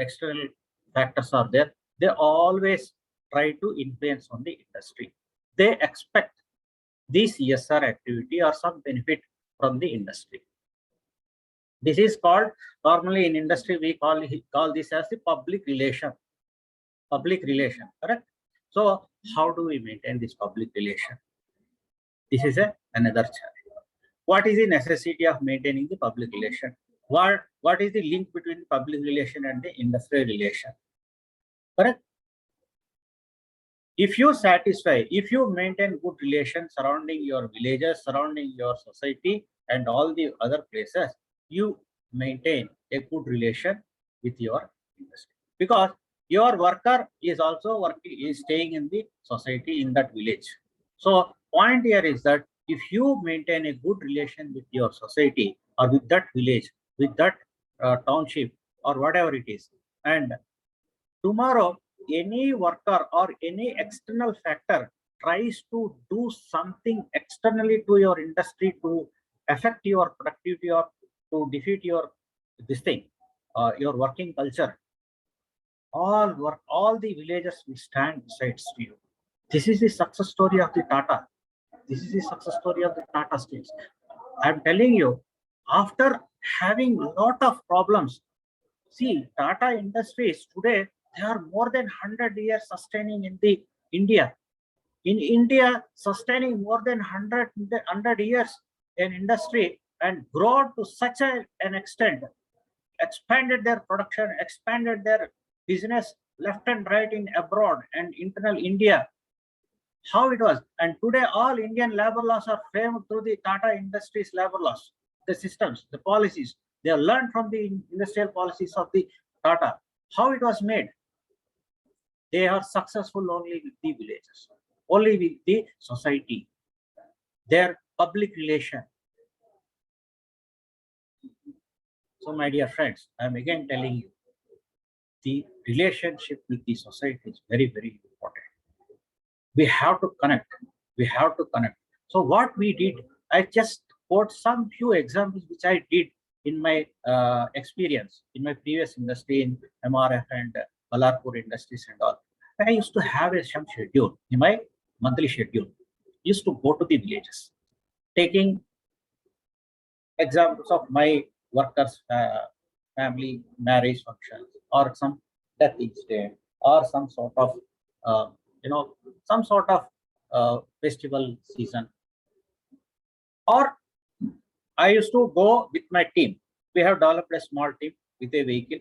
external factors are there. They always try to influence on the industry. They expect this CSR activity or some benefit from the industry. This is called, normally in industry we call this as the public relation. Public relation, correct? So how do we maintain this public relation? This is another challenge. What is the necessity of maintaining the public relation? What is the link between the public relation and the industrial relation? Correct? If you satisfy, if you maintain good relations surrounding your villages, surrounding your society and all the other places, you maintain a good relation with your industry, because your worker is also working, is staying in the society in that village. So point here is that if you maintain a good relation with your society or with that village, with that township or whatever it is, and tomorrow any worker or any external factor tries to do something externally to your industry to affect your productivity or to defeat your this thing, your working culture, all the villages will stand beside you. This is the success story of the Tata. This is the success story of the Tata Steels. I'm telling you, after having a lot of problems, see, Tata Industries today, they are more than 100 years sustaining in the India. In India, sustaining more than 100 years in industry and grown to such an extent, expanded their production, expanded their business left and right in abroad and internal India. How it was. And today, all Indian labor laws are framed through the Tata Industries labor laws, the systems, the policies. They have learned from the industrial policies of the Tata. How it was made. They are successful only with the villages, only with the society, their public relation. So, my dear friends, I am again telling you, the relationship with the society is very, very important. We have to connect. We have to connect. So what we did, I just quote some few examples which I did in my experience in my previous industry in MRF and Balarpur industries and all. I used to have some schedule in my monthly schedule. Used to go to the villages, taking examples of my workers' family marriage functions or some death incident or some sort of some sort of festival season. Or I used to go with my team. We have developed a small team with a vehicle,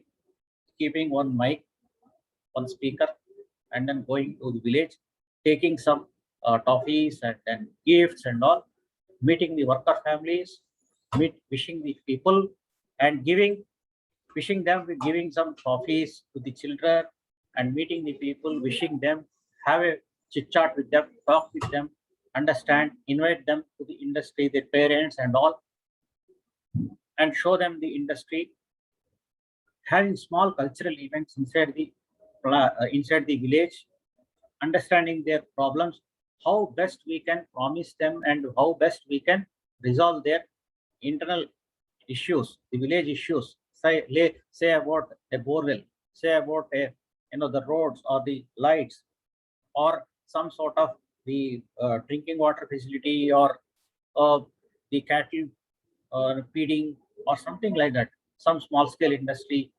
keeping one mic, one speaker, and then going to the village, taking some toffees and gifts and all, meeting the worker families, wishing the people, and wishing them with giving some toffees to the children, and meeting the people, wishing them, have a chit chat with them, talk with them, understand, invite them to the industry, their parents and all, and show them the industry, having small cultural events inside the village, understanding their problems, how best we can promise them and how best we can resolve their internal issues, the village issues. Say about a borewell, say about the roads or the lights, or some sort of the drinking water facility, or the cattle feeding or something like that. Some small scale industry,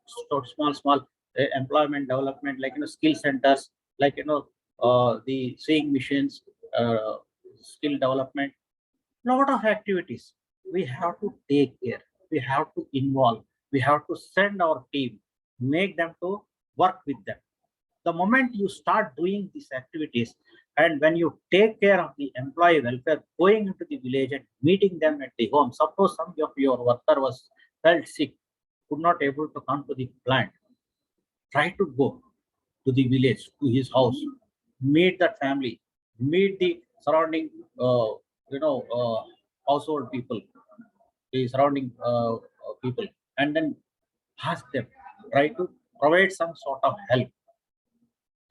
small employment development, like skill centers, like the sewing machines, skill development. Lot of activities. We have to take care. We have to involve. We have to send our team, make them to work with them. The moment you start doing these activities, and when you take care of the employee welfare, going into the village and meeting them at the home, suppose some of your worker felt sick, could not able to come to the plant, try to go to the village, to his house, meet that family, meet the surrounding household people, the surrounding people, and then ask them, try to provide some sort of help,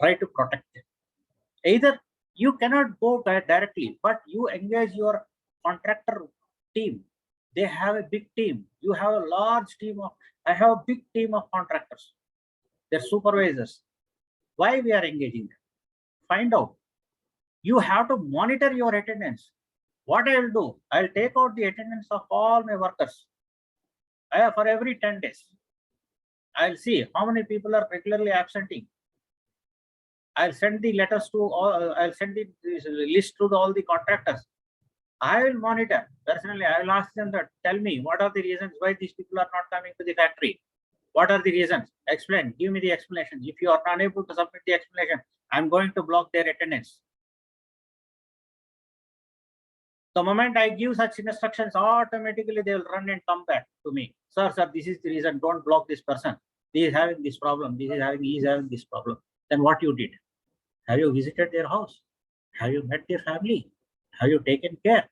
try to protect them. Either you cannot go directly, but you engage your contractor team. They have a big team. You have a large team I have a big team of contractors, their supervisors. Why we are engaging them? Find out. You have to monitor your attendance. What I will do, I'll take out the attendance of all my workers. For every 10 days. I'll see how many people are regularly absenting. I'll send the letters to all, I'll send the list to all the contractors. I will monitor personally. I will ask them that, tell me what are the reasons why these people are not coming to the factory. What are the reasons? Explain. Give me the explanations. If you are unable to submit the explanation, I'm going to block their attendance. The moment I give such instructions, automatically they will run and come back to me. Sir, this is the reason. Don't block this person. He is having this problem. He is having this problem. Then what you did? Have you visited their house? Have you met their family? Have you taken care?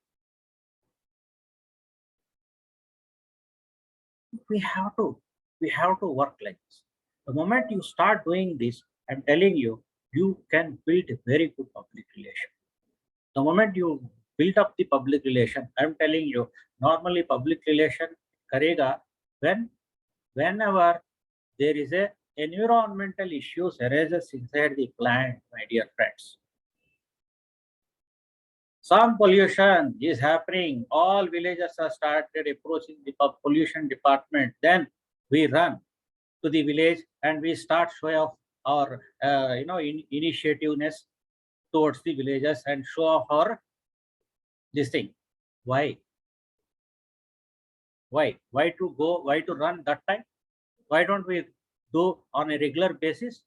We have to work like this. The moment you start doing this, I'm telling you, you can build a very good public relation. The moment you build up the public relation, I'm telling you, normally public relation karega whenever there is a environmental issues arises inside the plant, my dear friends. Some pollution is happening. All villagers have started approaching the pollution department. Then we run to the village and we start show off our initiativeness towards the villagers and show off our this thing. Why to run that time? Why don't we do on a regular basis?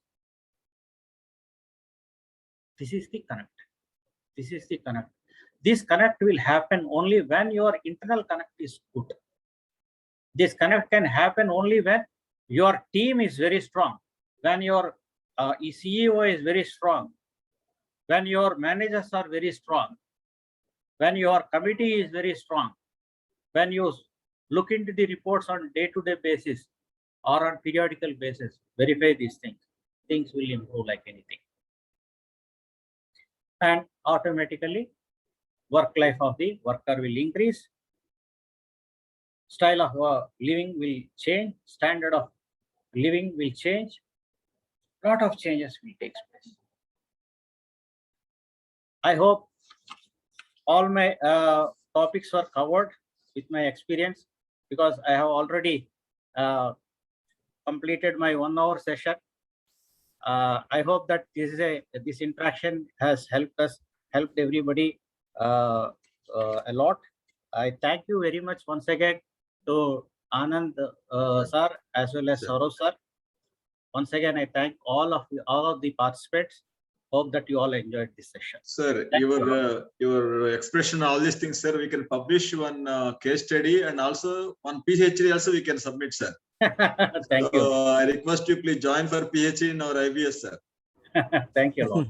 This is the connect. This connect will happen only when your internal connect is good. This connect can happen only when your team is very strong, when your CEO is very strong, when your managers are very strong, when your committee is very strong, when you look into the reports on day-to-day basis or on periodical basis, verify these things will improve like anything. And automatically, work life of the worker will increase, style of living will change, standard of living will change, lot of changes will take place. I hope all my topics were covered with my experience, because I have already completed my 1 hour session. I hope that this interaction has helped everybody a lot. I thank you very much once again to Anand sir as well as Saurav sir. Once again, I thank all of the participants. Hope that you all enjoyed this session. Sir, your expression, all these things, sir, we can publish one case study, and also one PhD also we can submit, sir. Thank you. I request you please join for PhD in our IBS, sir. Thank you a lot.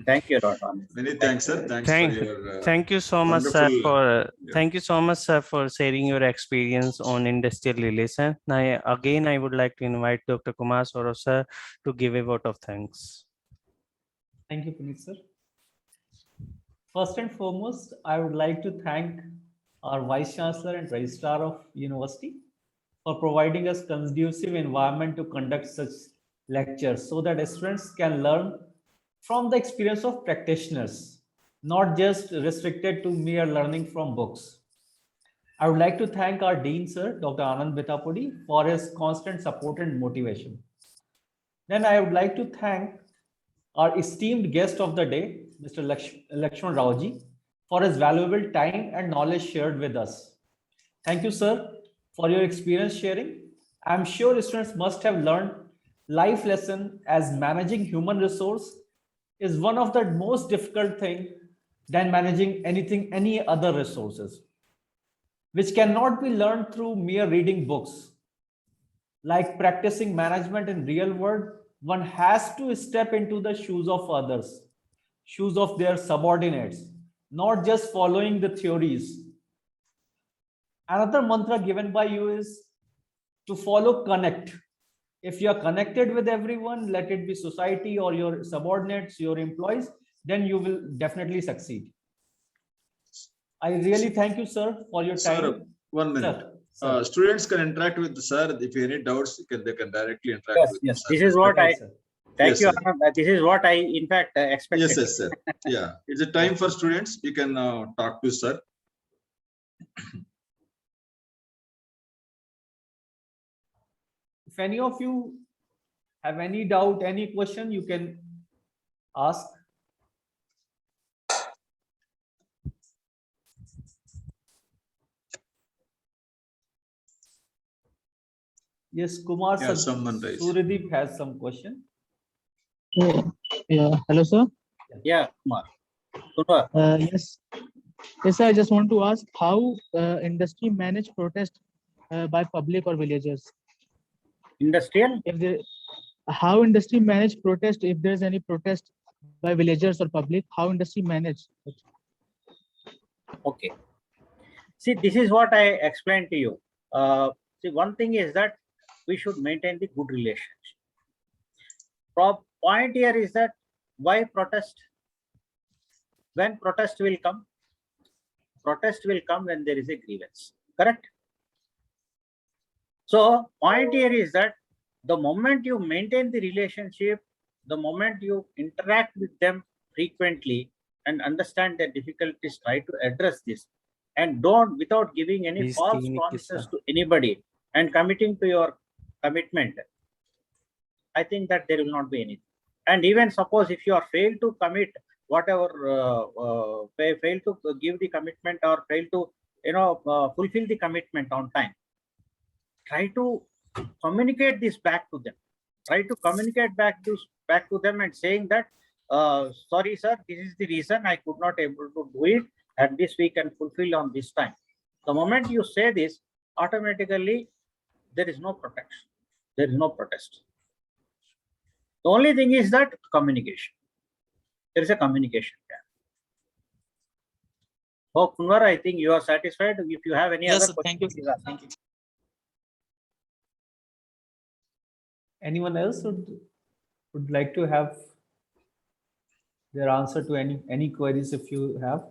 Thank you a lot. Many thanks, sir. Thanks for your. Thank you so much, sir, wonderful, for thank you so much, sir, for sharing your experience on industrial relation. Now, again, I would like to invite Dr. Kumar Saurav, sir, to give a vote of thanks. Thank you, Puneet sir. First and foremost, I would like to thank our Vice Chancellor and Registrar of University for providing us conducive environment to conduct such lectures so that students can learn from the experience of practitioners, not just restricted to mere learning from books. I would like to thank our Dean, sir, Dr. Anand Betapudi, for his constant support and motivation. Then I would like to thank our esteemed guest of the day, Mr. Lakshman Rao ji, for his valuable time and knowledge shared with us. Thank you, sir, for your experience sharing. I'm sure students must have learned life lesson as managing human resource is one of the most difficult thing than managing any other resources, which cannot be learned through mere reading books. Like practicing management in real world, one has to step into the shoes of others, shoes of their subordinates, not just following the theories. Another mantra given by you is to follow connect. If you are connected with everyone, let it be society or your subordinates, your employees, then you will definitely succeed. I really thank you, sir, for your time. Sir, 1 minute. Sir. Students can interact with the sir. If you have any doubts, they can directly interact with Yes, the this sir. is what Right, sir. thank Yes, you, sir. Anand. This is what I, in fact, expected. Yes, sir. Yeah, it's a time for students. You can talk to sir. If any of you have any doubt, any question, you can ask. Yes, Kumar Yeah, sir, someone raised. Suryadeep has some question. Yeah, hello, sir. Yeah, Kumar. Kunwar. Yes, yes, sir. I just want to ask how industry manage protest by public or villagers. Industrial? If there, how industry manage protest if there is any protest by villagers or public? How industry manage? Okay. See, this is what I explained to you. See, one thing is that we should maintain the good relationship. Point here is that why protest? When protest will come? Protest will come when there is a grievance. Correct? So, point here is that the moment you maintain the relationship, the moment you interact with them frequently and understand their difficulties, try to address this, and don't, without giving any Please, false Tini, promises Kissa. to anybody and committing to your commitment, I think that there will not be anything. And even suppose if you are failed to commit whatever, fail to give the commitment or fail to, fulfill the commitment on time, try to communicate this back to them. Try to communicate back to them and saying that, sorry, sir, this is the reason I could not able to do it, and this we can fulfill on this time. The moment you say this, automatically there is no protection. There is no protest. The only thing is that communication. There is a communication gap. Oh, Kunwar, I think you are satisfied. If you have any Yes, other sir. Thank you. questions, Thank you. Anyone else would like to have their answer to any queries if you have?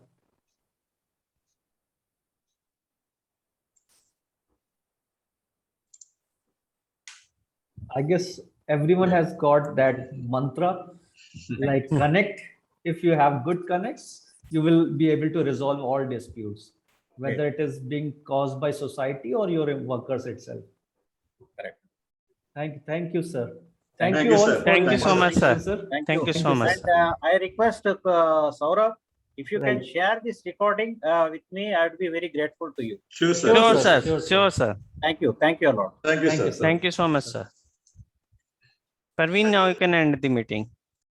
I guess everyone has got that mantra, like connect. If you have good connects, you will be able to resolve all disputes, whether it is being caused by society or your workers itself. Correct. Thank you, sir. Thank you, all sir. for Thank your you so much, sir. participation, Thank you so much. And I request Saurabh, if you can Right. share this recording with me, I would be very grateful to you. Sure, sir. Sure, sir. sir. Sure, sir. Sure, sir. Thank you. Thank you a lot. Thank you, Thank sir. you, sir. Thank you so much, sir. Parveen, now you can end the meeting.